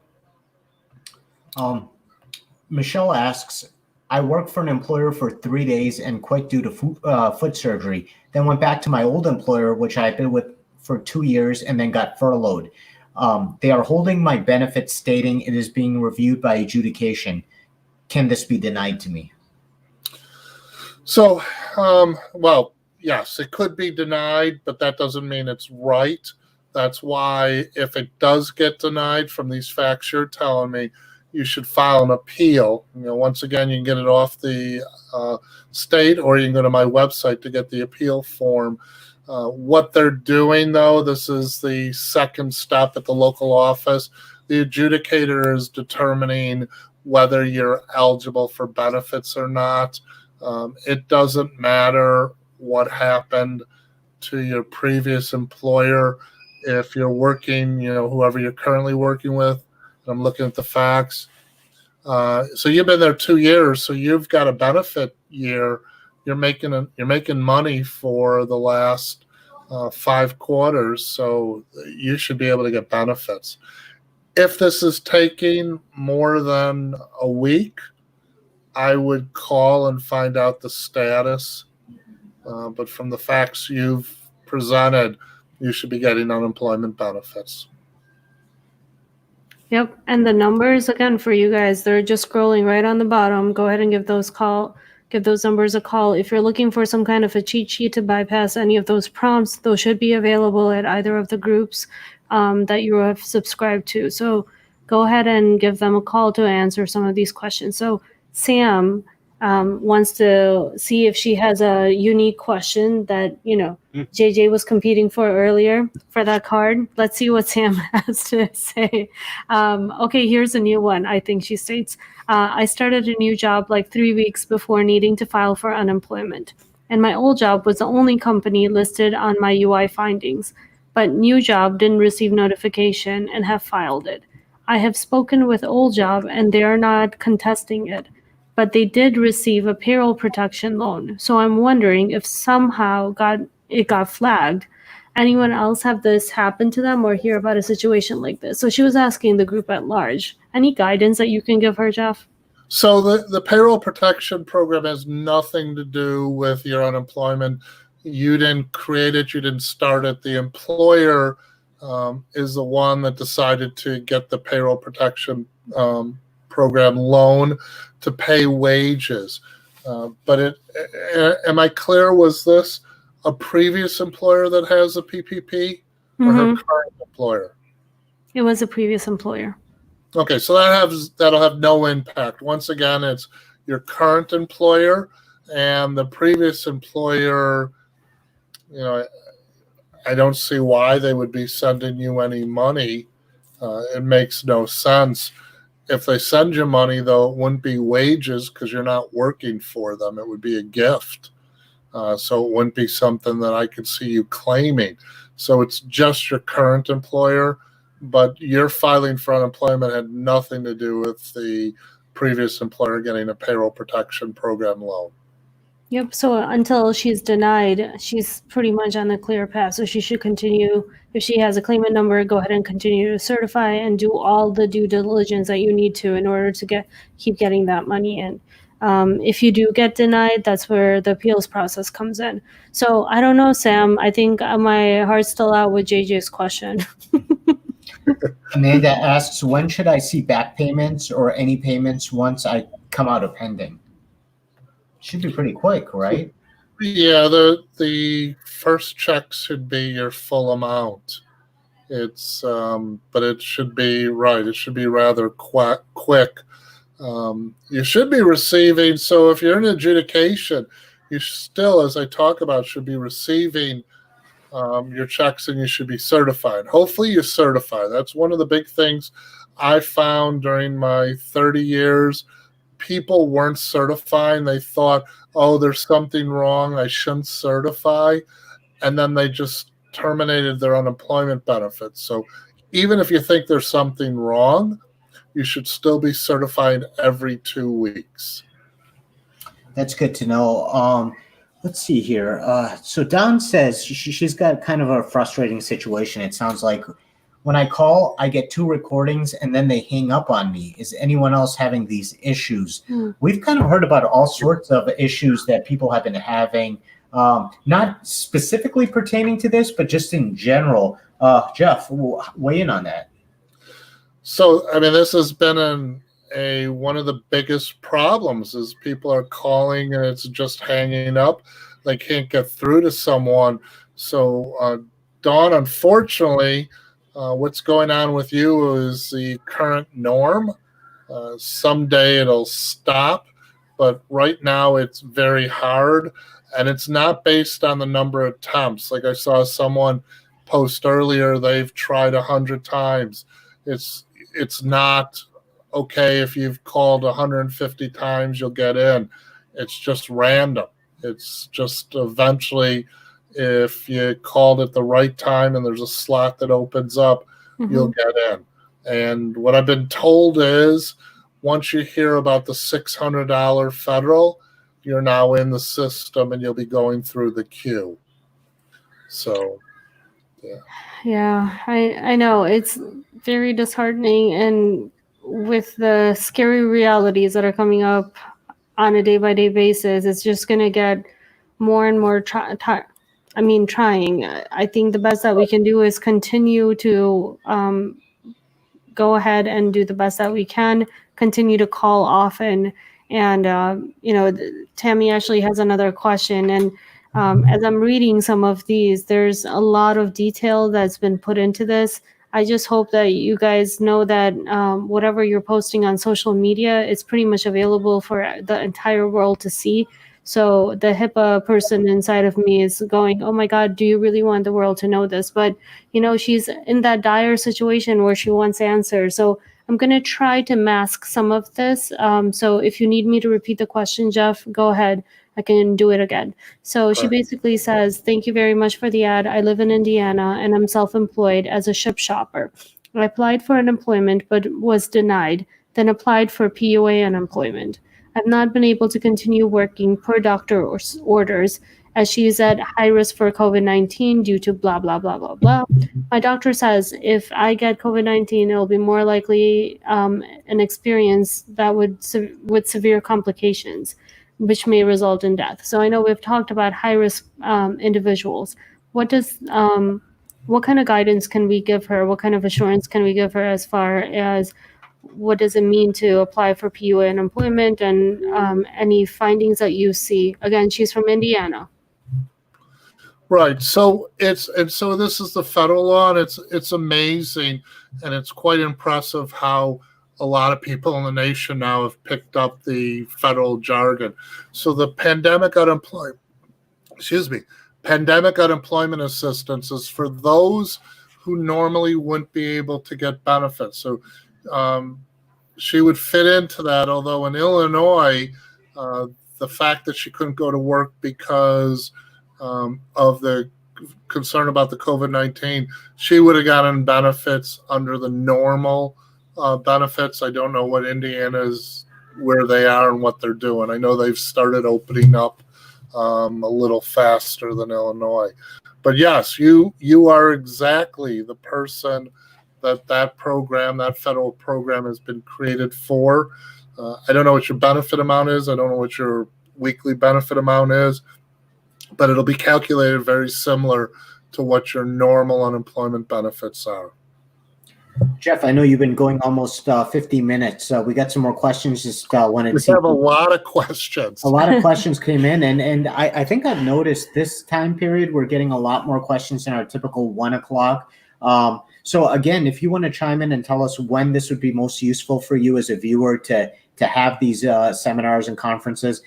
Michelle asks, I worked for an employer for 3 days and quit due to foot surgery. Then went back to my old employer, which I had been with for 2 years, and then got furloughed. They are holding my benefits, stating it is being reviewed by adjudication. Can this be denied to me? So, well, yes, it could be denied, but that doesn't mean it's right. That's why if it does get denied from these facts you're telling me, you should file an appeal. Once again, you can get it off the state, or you can go to my website to get the appeal form. What they're doing, though, this is the second step at the local office. The adjudicator is determining whether you're eligible for benefits or not. It doesn't matter what happened to your previous employer. If you're working, whoever you're currently working with, I'm looking at the facts. So you've been there 2 years, so you've got a benefit year. You're making money for the last 5 quarters, so you should be able to get benefits. If this is taking more than a week, I would call and find out the status. But from the facts you've presented, you should be getting unemployment benefits. Yep, and the numbers again for you guys, they're just scrolling right on the bottom. Go ahead and give give those numbers a call. If you're looking for some kind of a cheat sheet to bypass any of those prompts, those should be available at either of the groups that you have subscribed to. So go ahead and give them a call to answer some of these questions. So Sam wants to see if she has a unique question that, JJ was competing for earlier for that card. Let's see what Sam has to say. Okay, here's a new one. I think she states, I started a new job like 3 weeks before needing to file for unemployment. And my old job was the only company listed on my UI findings, but new job didn't receive notification and have filed it. I have spoken with old job and they are not contesting it, but they did receive a payroll protection loan. So I'm wondering if somehow it got flagged. Anyone else have this happen to them or hear about a situation like this? So she was asking the group at large. Any guidance that you can give her, Jeff? So the payroll protection program has nothing to do with your unemployment. You didn't create it. You didn't start it. The employer is the one that decided to get the payroll protection program loan to pay wages. But am I clear? Was this a previous employer that has a PPP or her current employer? It was a previous employer. Okay, so that'll have no impact. Once again, it's your current employer and the previous employer. I don't see why they would be sending you any money. It makes no sense. If they send you money, though, it wouldn't be wages because you're not working for them. It would be a gift. So it wouldn't be something that I could see you claiming. So it's just your current employer, but your filing for unemployment had nothing to do with the previous employer getting a payroll protection program loan. Yep. So until she's denied, she's pretty much on the clear path. So she should continue. If she has a claimant number, go ahead and continue to certify and do all the due diligence that you need to in order to keep getting that money in. If you do get denied, that's where the appeals process comes in. So I don't know, Sam. I think my heart's still out with JJ's question. Amanda asks, when should I see back payments or any payments once I come out of pending? Should be pretty quick, right? Yeah, the first check should be your full amount. It's but it should be right. It should be rather quick. You should be receiving. So if you're in adjudication, you still, as I talk about, should be receiving your checks, and you should be certified. Hopefully, you certify. That's one of the big things I found during my 30 years. People weren't certifying. They thought, oh, there's something wrong, I shouldn't certify. And then they just terminated their unemployment benefits. So even if you think there's something wrong, you should still be certified every 2 weeks. That's good to know. Let's see here. So Dawn says she's got kind of a frustrating situation. It sounds like when I call, I get 2 recordings and then they hang up on me. Is anyone else having these issues? We've kind of heard about all sorts of issues that people have been having, not specifically pertaining to this, but just in general. Jeff, weigh in on that. So, I mean, this has been one of the biggest problems is people are calling and it's just hanging up. They can't get through to someone. So, Dawn, unfortunately, what's going on with you is the current norm. Someday it'll stop, but right now it's very hard, and it's not based on the number of attempts. Like I saw someone post earlier, they've tried 100 times. It's not okay if you've called 150 times, you'll get in. It's just random. It's just eventually, if you called at the right time and there's a slot that opens up, you'll get in. And what I've been told is once you hear about the $600 federal, you're now in the system and you'll be going through the queue. So, yeah. Yeah, I know. It's very disheartening. And with the scary realities that are coming up on a day-by-day basis, it's just going to get more and more trying. I think the best that we can do is continue to go ahead and do the best that we can, continue to call often, And, Tammy actually has another question. And as I'm reading some of these, there's a lot of detail that's been put into this. I just hope that you guys know that whatever you're posting on social media, it's pretty much available for the entire world to see. So the HIPAA person inside of me is going, oh my God, do you really want the world to know this? But, she's in that dire situation where she wants answers. So I'm going to try to mask some of this. So if you need me to repeat the question, Jeff, go ahead. I can do it again. So she basically says, thank you very much for the ad. I live in Indiana and I'm self-employed as a ship shopper. I applied for unemployment but was denied, then applied for PUA unemployment. I've not been able to continue working per doctor orders as she is at high risk for COVID-19 due to blah, blah, blah, blah, blah. My doctor says if I get COVID-19, it'll be more likely an experience that with severe complications, which may result in death. So I know we've talked about high-risk individuals. What kind of guidance can we give her? What kind of assurance can we give her as far as what does it mean to apply for PUA unemployment and any findings that you see? Again, she's from Indiana. Right. So this is the federal law, and it's amazing, and it's quite impressive how a lot of people in the nation now have picked up the federal jargon. So the pandemic unemployment assistance is for those who normally wouldn't be able to get benefits. So she would fit into that, although in Illinois, the fact that she couldn't go to work because of the concern about the COVID-19, she would have gotten benefits under the normal benefits. I don't know what Indiana's, where they are and what they're doing. I know they've started opening up a little faster than Illinois. But yes, you are exactly the person that program, that federal program has been created for. I don't know what your benefit amount is. I don't know what your weekly benefit amount is, but it'll be calculated very similar to what your normal unemployment benefits are. Jeff, I know you've been going almost 50 minutes. We got some more questions. Just wanted to We have a lot of questions. A lot of questions came in, and I think I've noticed this time period we're getting a lot more questions than our typical 1 o'clock. So again, if you want to chime in and tell us when this would be most useful for you as a viewer to have these seminars and conferences.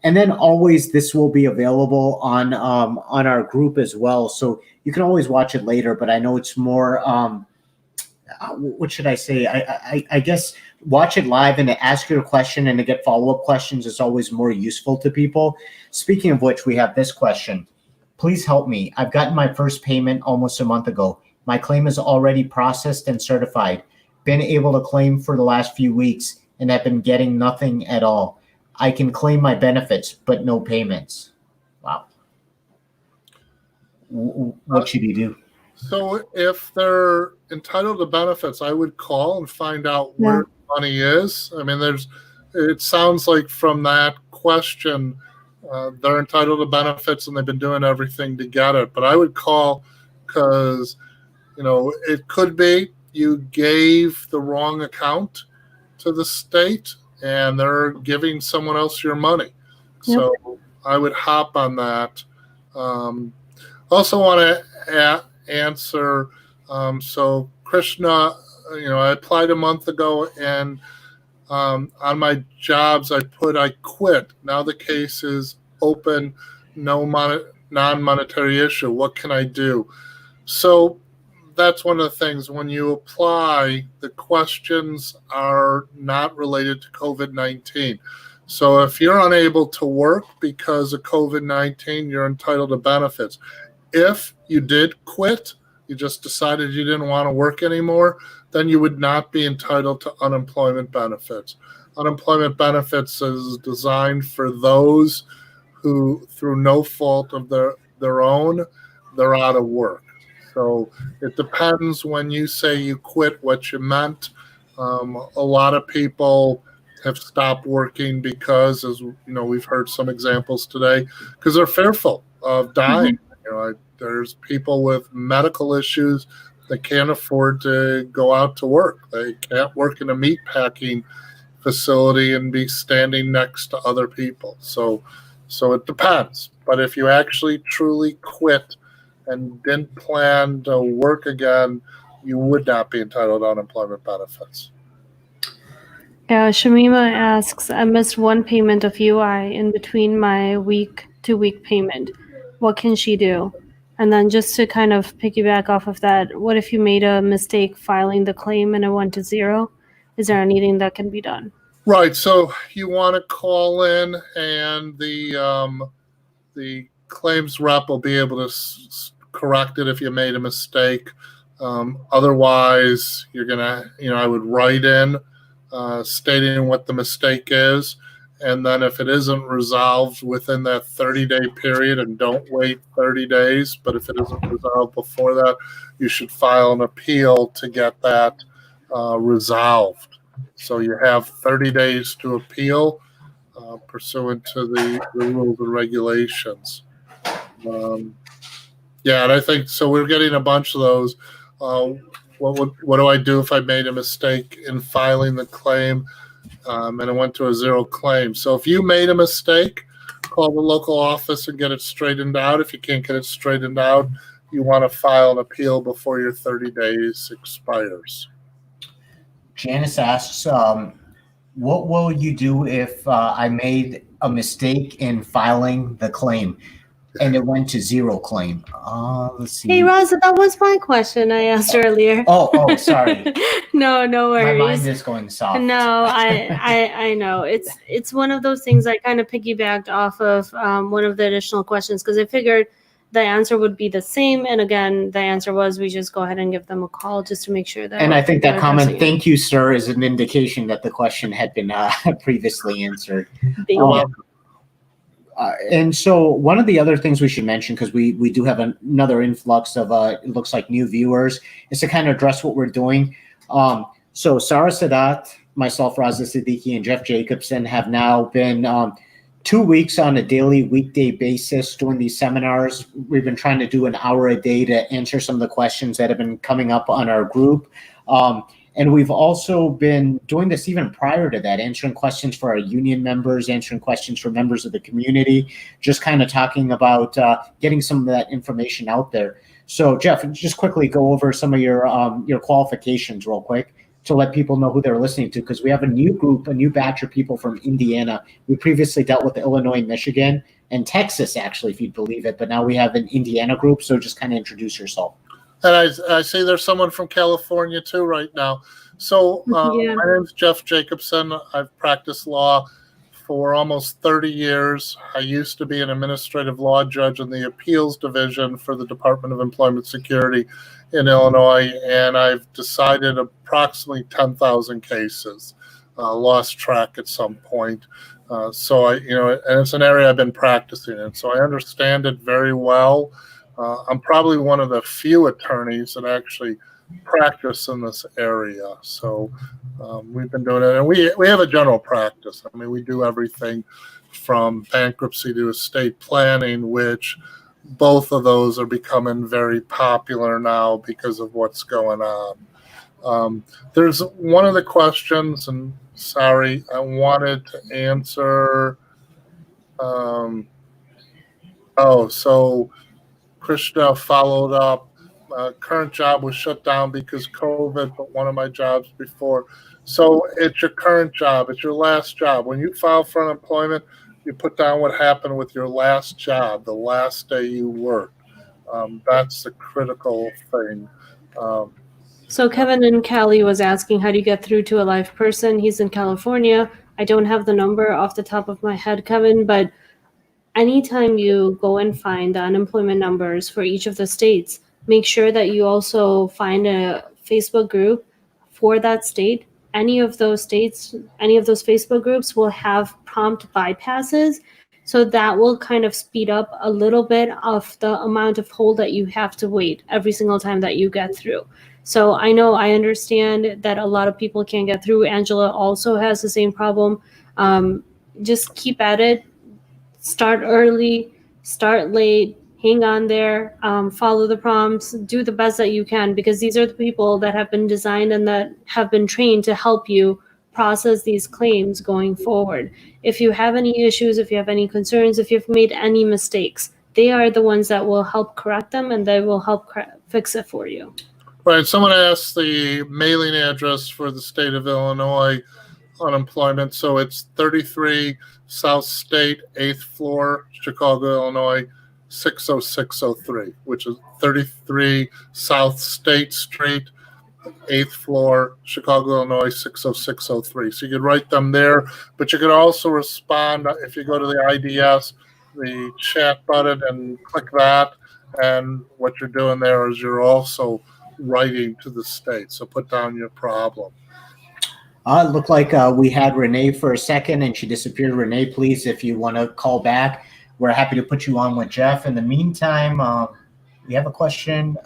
And then always this will be available on our group as well. So you can always watch it later, but I know it's more, what should I say? I guess watch it live and to ask your question and to get follow-up questions is always more useful to people. Speaking of which, we have this question. Please help me. I've gotten my first payment almost a month ago. My claim is already processed and certified. Been able to claim for the last few weeks and have been getting nothing at all. I can claim my benefits, but no payments. Wow. What should you do? So if they're entitled to benefits, I would call and find out where the money is. I mean, it sounds like from that question, they're entitled to benefits and they've been doing everything to get it. But I would call because, it could be you gave the wrong account to the state and they're giving someone else your money. Yep. So I would hop on that. Also want to answer. So Krishna, I applied a month ago and on my jobs, I quit. Now the case is open, no non-monetary issue. What can I do? So that's one of the things. When you apply, the questions are not related to COVID-19. So if you're unable to work because of COVID-19, you're entitled to benefits. If you did quit, you just decided you didn't want to work anymore, then you would not be entitled to unemployment benefits. Unemployment benefits is designed for those who, through no fault of their own, they're out of work. So it depends when you say you quit what you meant. A lot of people have stopped working because, as we've heard some examples today, because they're fearful of dying. There's people with medical issues that can't afford to go out to work. They can't work in a meat packing facility and be standing next to other people. So it depends. But if you actually truly quit and didn't plan to work again, you would not be entitled to unemployment benefits. Shamima asks, I missed one payment of UI in between my week-to-week payment. What can she do? And then just to kind of piggyback off of that, what if you made a mistake filing the claim and it went to zero? Is there anything that can be done? Right. So you want to call in, and the claims rep will be able to correct it if you made a mistake. Otherwise, you're gonna, I would write in stating what the mistake is, and then if it isn't resolved within that 30-day period, and don't wait 30 days, but if it isn't resolved before that, you should file an appeal to get that resolved. So you have 30 days to appeal pursuant to the rules and regulations. And I think so. We're getting a bunch of those. What do I do if I made a mistake in filing the claim and it went to a zero claim? So if you made a mistake, call the local office and get it straightened out. If you can't get it straightened out, you want to file an appeal before your 30 days expires. Janice asks, what will you do if I made a mistake in filing the claim and it went to zero claim? Let's see. Hey, Raza, that was my question I asked earlier. Oh, sorry. No worries. My mind is going soft. No, I know. It's one of those things I kind of piggybacked off of one of the additional questions because I figured the answer would be the same. And again, the answer was we just go ahead and give them a call just to make sure that. And I think that comment, "Thank you, sir," is an indication that the question had been previously answered. Thank you. And so one of the other things we should mention, because we do have another influx of it looks like new viewers, is to kind of address what we're doing. So Sara Sadat, myself, Raza Siddiqui, and Jeff Jacobson have now been 2 weeks on a daily weekday basis doing these seminars. We've been trying to do an hour a day to answer some of the questions that have been coming up on our group. And we've also been doing this even prior to that, answering questions for our union members, answering questions for members of the community, just kind of talking about getting some of that information out there. So Jeff, just quickly go over some of your qualifications real quick to let people know who they're listening to, because we have a new group, a new batch of people from Indiana. We previously dealt with Illinois, Michigan, and Texas, actually, if you'd believe it. But now we have an Indiana group, so just kind of introduce yourself. And I see there's someone from California too right now. So my name's Jeff Jacobson. I've practiced law for almost 30 years. I used to be an administrative law judge in the appeals division for the Department of Employment Security in Illinois, and I've decided approximately 10,000 cases. Lost track at some point. So and it's an area I've been practicing in, so I understand it very well. I'm probably one of the few attorneys that actually practice in this area. So we've been doing it, and we have a general practice. I mean, we do everything from bankruptcy to estate planning, which both of those are becoming very popular now because of what's going on. There's one of the questions, and sorry, I wanted to answer. So Krishna followed up. Current job was shut down because COVID, but one of my jobs before. So it's your current job. It's your last job. When you file for unemployment, you put down what happened with your last job, the last day you worked. That's the critical thing. So Kevin in Cali was asking, how do you get through to a live person? He's in California. I don't have the number off the top of my head, Kevin, but anytime you go and find the unemployment numbers for each of the states, make sure that you also find a Facebook group for that state. Any of those states, any of those Facebook groups will have prompt bypasses. So that will kind of speed up a little bit of the amount of hold that you have to wait every single time that you get through. So I understand that a lot of people can't get through. Angela also has the same problem. Just keep at it. Start early, start late, hang on there, follow the prompts, do the best that you can, because these are the people that have been designed and that have been trained to help you process these claims going forward. If you have any issues, if you have any concerns, if you've made any mistakes, they are the ones that will help correct them, and they will help fix it for you. Right. Someone asked the mailing address for the state of Illinois unemployment. So it's 33 South State, 8th floor, Chicago, Illinois, 60603, which is 33 South State Street, 8th floor, Chicago, Illinois, 60603. So you could write them there, but you could also respond if you go to the IDS, the chat button, and click that. And what you're doing there is you're also writing to the state. So put down your problem. It looked like we had Renee for a second and she disappeared. Renee, please, if you want to call back, we're happy to put you on with Jeff. In the meantime, we have a question.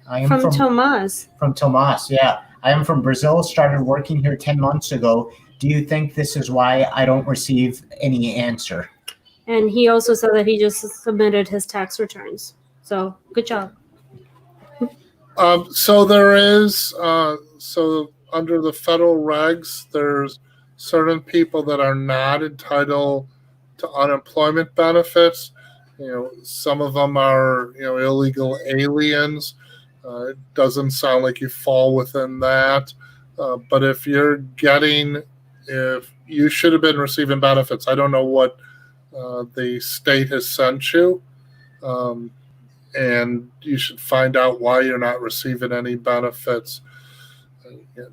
I am from Tomas. From Tomas, yeah. I am from Brazil, started working here 10 months ago. Do you think this is why I don't receive any answer? And he also said that he just submitted his tax returns. So good job. So there is, so under the federal regs, there's certain people that are not entitled to unemployment benefits. You know, some of them are, you know, illegal aliens. It doesn't sound like you fall within that. But if you're getting, if you should have been receiving benefits, I don't know what the state has sent you. And you should find out why you're not receiving any benefits.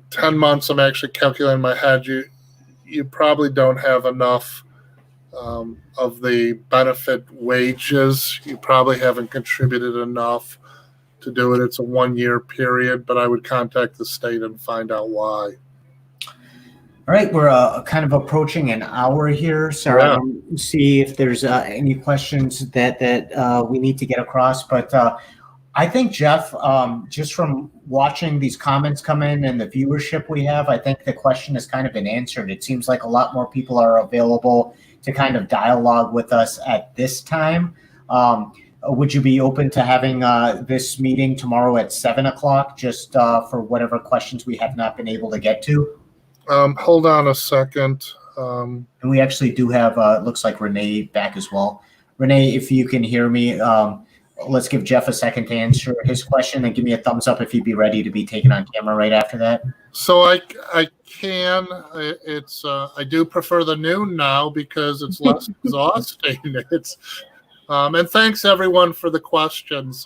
10 months, I'm actually calculating in my head, you probably don't have enough of the benefit wages. You probably haven't contributed enough to do it. It's a 1-year period, but I would contact the state and find out why. All right, we're kind of approaching an hour here, so I don't see if there's any questions that we need to get across. But I think, Jeff, just from watching these comments come in and the viewership we have, I think the question has kind of been answered. It seems like a lot more people are available to kind of dialogue with us at this time. Would you be open to having this meeting tomorrow at 7 o'clock, just for whatever questions we have not been able to get to? Hold on a second. And we actually do have, looks like Renee back as well. Renee, if you can hear me, let's give Jeff a second to answer his question and give me a thumbs up if you'd be ready to be taken on camera right after that. So I can, it's, I do prefer the noon now because it's less exhausting. It's, and thanks everyone for the questions.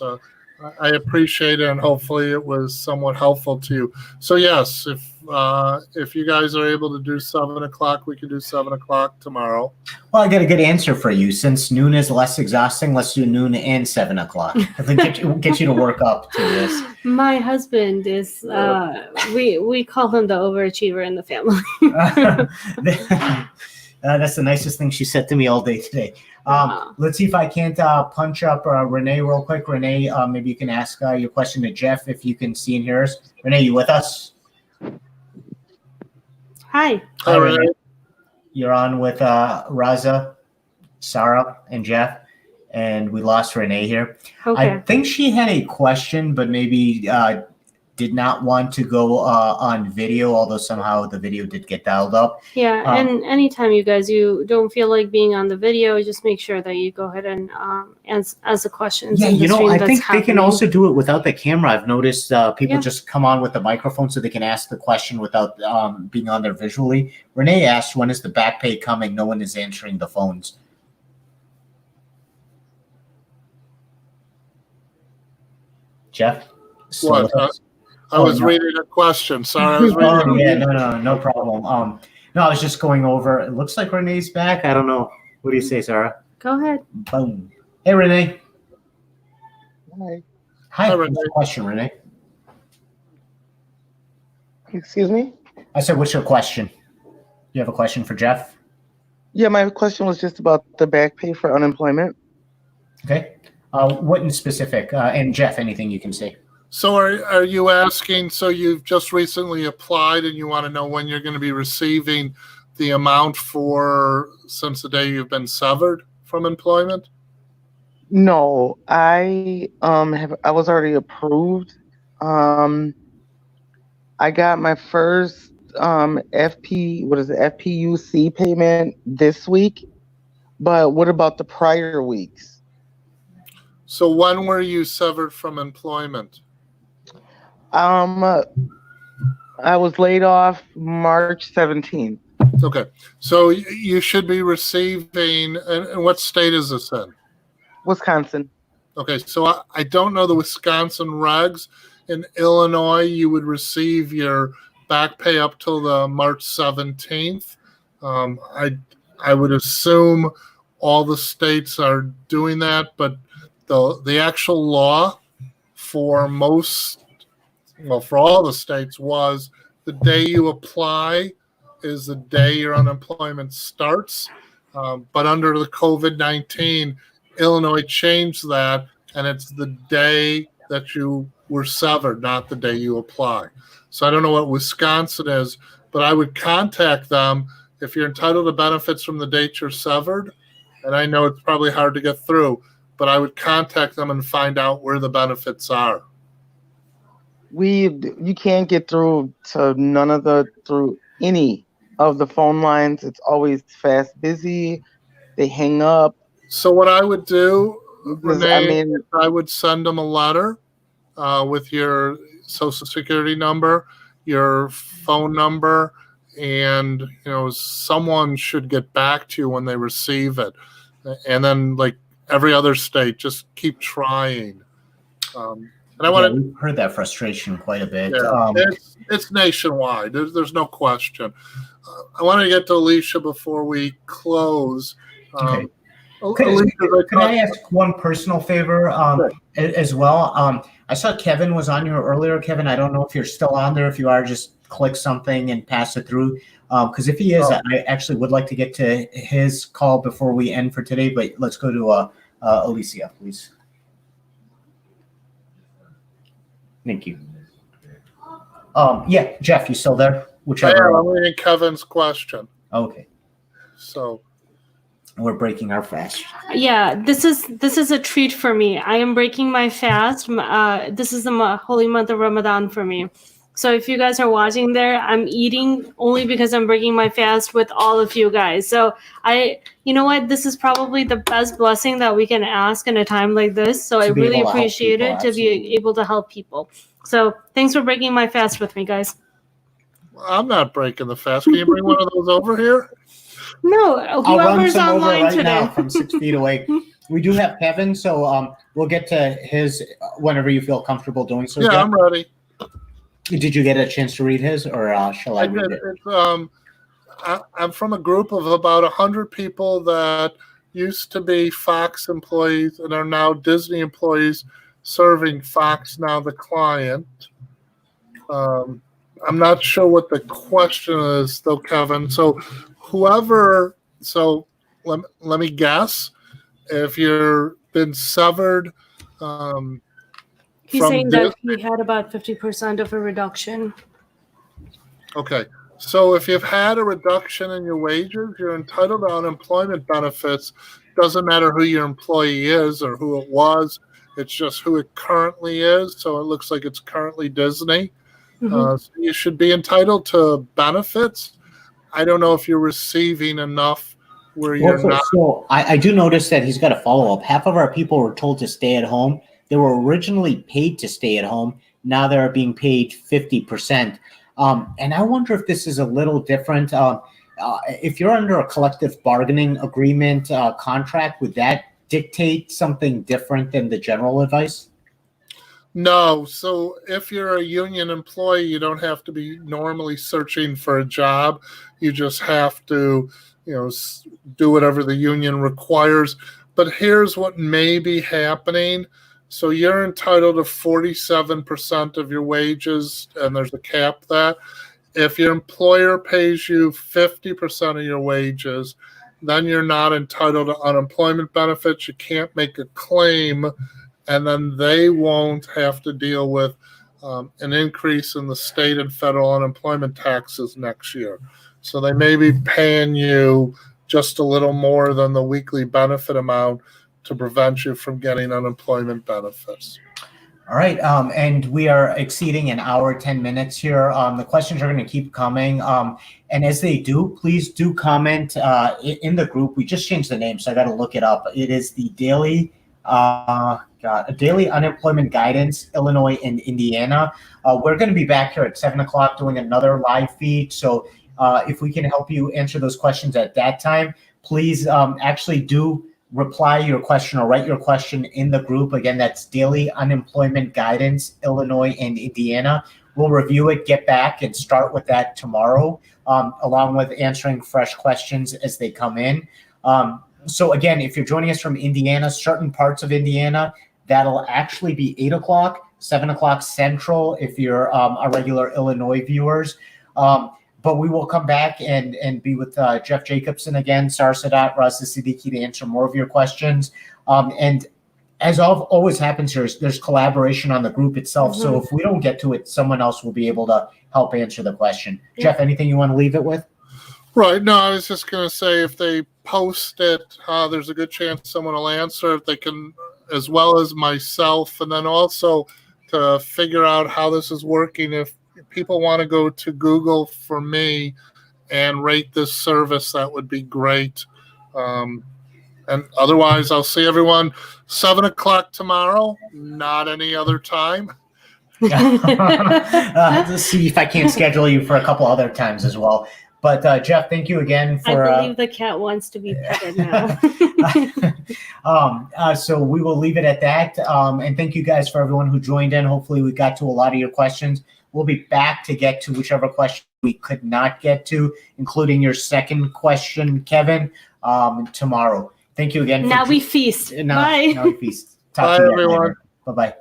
I appreciate it, and hopefully it was somewhat helpful to you. So yes, if you guys are able to do 7 o'clock, we can do 7 o'clock tomorrow. Well, I got a good answer for you. Since noon is less exhausting, let's do noon and 7 o'clock. I think get you to work up to this. My husband is, we call him the overachiever in the family. That's the nicest thing she said to me all day today. Let's see if I can't punch up Renee real quick. Renee, maybe you can ask your question to Jeff if you can see and hear us. Renee, you with us? Hi. Hi, Renee. You're on with Raza, Sara, and Jeff, and we lost Renee here. Okay. I think she had a question, but maybe did not want to go on video, although somehow the video did get dialed up. Yeah, and anytime you guys, you don't feel like being on the video, just make sure that you go ahead and ask the questions. Yeah, you know, I think they can happening. also do it without the camera. I've noticed people just come on with the microphone so they can ask the question without being on there visually. Renee asked, when is the back pay coming? No one is answering the phones. What? Jeff? I was reading a question. Sorry, I was reading. No problem. No, I was just going over. It looks like Renee's back. I don't know. What do you say, Sara? Go ahead. Boom. Hey, Renee. Hi. Hi. Renee. What's your question, Renee? Excuse me? I said, what's your question? You have a question for Jeff? Yeah, my question was just about the back pay for unemployment. Okay. What in specific? And Jeff, anything you can say. So are you asking, so you've just recently applied and you want to know when you're going to be receiving the amount for since the day you've been severed from employment? No, I was already approved. I got my first FPUC payment this week, but what about the prior weeks? So when were you severed from employment? I was laid off March 17th. Okay. So you should be receiving, and what state is this in? Wisconsin. Okay. So I don't know the Wisconsin regs. In Illinois, you would receive your back pay up till the March 17th. I would assume all the states are doing that, but the actual law for for all the states was the day you apply is the day your unemployment starts. But under the COVID-19, Illinois changed that, and it's the day that you were severed, not the day you apply. So I don't know what Wisconsin is, but I would contact them if you're entitled to benefits from the date you're severed. And I know it's probably hard to get through, but I would contact them and find out where the benefits are. You can't get through to through any of the phone lines. It's always fast busy. They hang up. So what I would do, Renee, I would send them a letter with your social security number, your phone number, and someone should get back to you when they receive it. And then, like every other state, just keep trying. We've heard that frustration quite a bit. Yeah, it's nationwide. There's no question. I want to get to Alicia before we close. Okay. Can I ask one personal favor as well? I saw Kevin was on here earlier. Kevin, I don't know if you're still on there. If you are, just click something and pass it through. Because if he is, I actually would like to get to his call before we end for today. But let's go to Alicia, please. Thank you. Yeah, Jeff, you still there? Whichever. I'm reading Kevin's question. Okay. So we're breaking our fast. Yeah, this is a treat for me. I am breaking my fast. This is the holy month of Ramadan for me. So if you guys are watching there, I'm eating only because I'm breaking my fast with all of you guys. So you know what? This is probably the best blessing that we can ask in a time like this. So I really appreciate it to be able to help people. So thanks for breaking my fast with me, guys. I'm not breaking the fast. Can you bring one of those over here? No, whoever's online right today. Now from 6 feet away. We do have Kevin, so we'll get to his whenever you feel comfortable doing so. Yeah, Jeff. I'm ready. Did you get a chance to read his, or shall I read it? I'm from a group of about 100 people that used to be Fox employees and are now Disney employees serving Fox, now the client. I'm not sure what the question is, though, Kevin. So let me guess. If you've been severed He's saying that he had about 50% of a reduction. Okay. So if you've had a reduction in your wages, you're entitled to unemployment benefits. Doesn't matter who your employee is or who it was. It's just who it currently is. So it looks like it's currently Disney. So you should be entitled to benefits. I don't know if you're receiving enough where you're not. So I do notice that he's got a follow-up. Half of our people were told to stay at home. They were originally paid to stay at home. Now they're being paid 50%. And I wonder if this is a little different. If you're under a collective bargaining agreement contract, would that dictate something different than the general advice? No. So if you're a union employee, you don't have to be normally searching for a job. You just have to, do whatever the union requires. But here's what may be happening. So you're entitled to 47% of your wages, and there's a cap that. If your employer pays you 50% of your wages, then you're not entitled to unemployment benefits. You can't make a claim, and then they won't have to deal with an increase in the state and federal unemployment taxes next year. So they may be paying you just a little more than the weekly benefit amount to prevent you from getting unemployment benefits. All right, and we are exceeding an hour, 10 minutes here. The questions are going to keep coming. And as they do, please do comment in the group. We just changed the name, so I got to look it up. It is the Daily Daily Unemployment Guidance, Illinois and Indiana. We're going to be back here at 7 o'clock doing another live feed. So if we can help you answer those questions at that time, please actually do reply your question or write your question in the group. Again, that's Daily Unemployment Guidance, Illinois and Indiana. We'll review it, get back, and start with that tomorrow, along with answering fresh questions as they come in. So again, if you're joining us from Indiana, certain parts of Indiana, that'll actually be 8 o'clock, 7 o'clock Central if you're our regular Illinois viewers. But we will come back and be with Jeff Jacobson again, Sara Sadat, Raza Siddiqui to answer more of your questions. And as always happens here, there's collaboration on the group itself. Mm-hmm. So if we don't get to it, someone else will be able to help answer the question. Yeah. Jeff, anything you want to leave it with? Right. No, I was just going to say if they post it, there's a good chance someone will answer if they can, as well as myself. And then also to figure out how this is working, if people want to go to Google for me and rate this service, that would be great. And otherwise, I'll see everyone 7 o'clock tomorrow, not any other time. Let's see if I can't schedule you for a couple other times as well. But Jeff, thank you again for. I believe the cat wants to be petted now. So we will leave it at that. And thank you guys for everyone who joined in. Hopefully we got to a lot of your questions. We'll be back to get to whichever question we could not get to, including your second question, Kevin, tomorrow. Thank you again. Now we feast. Bye. Now we feast. Bye, everyone. Bye-bye.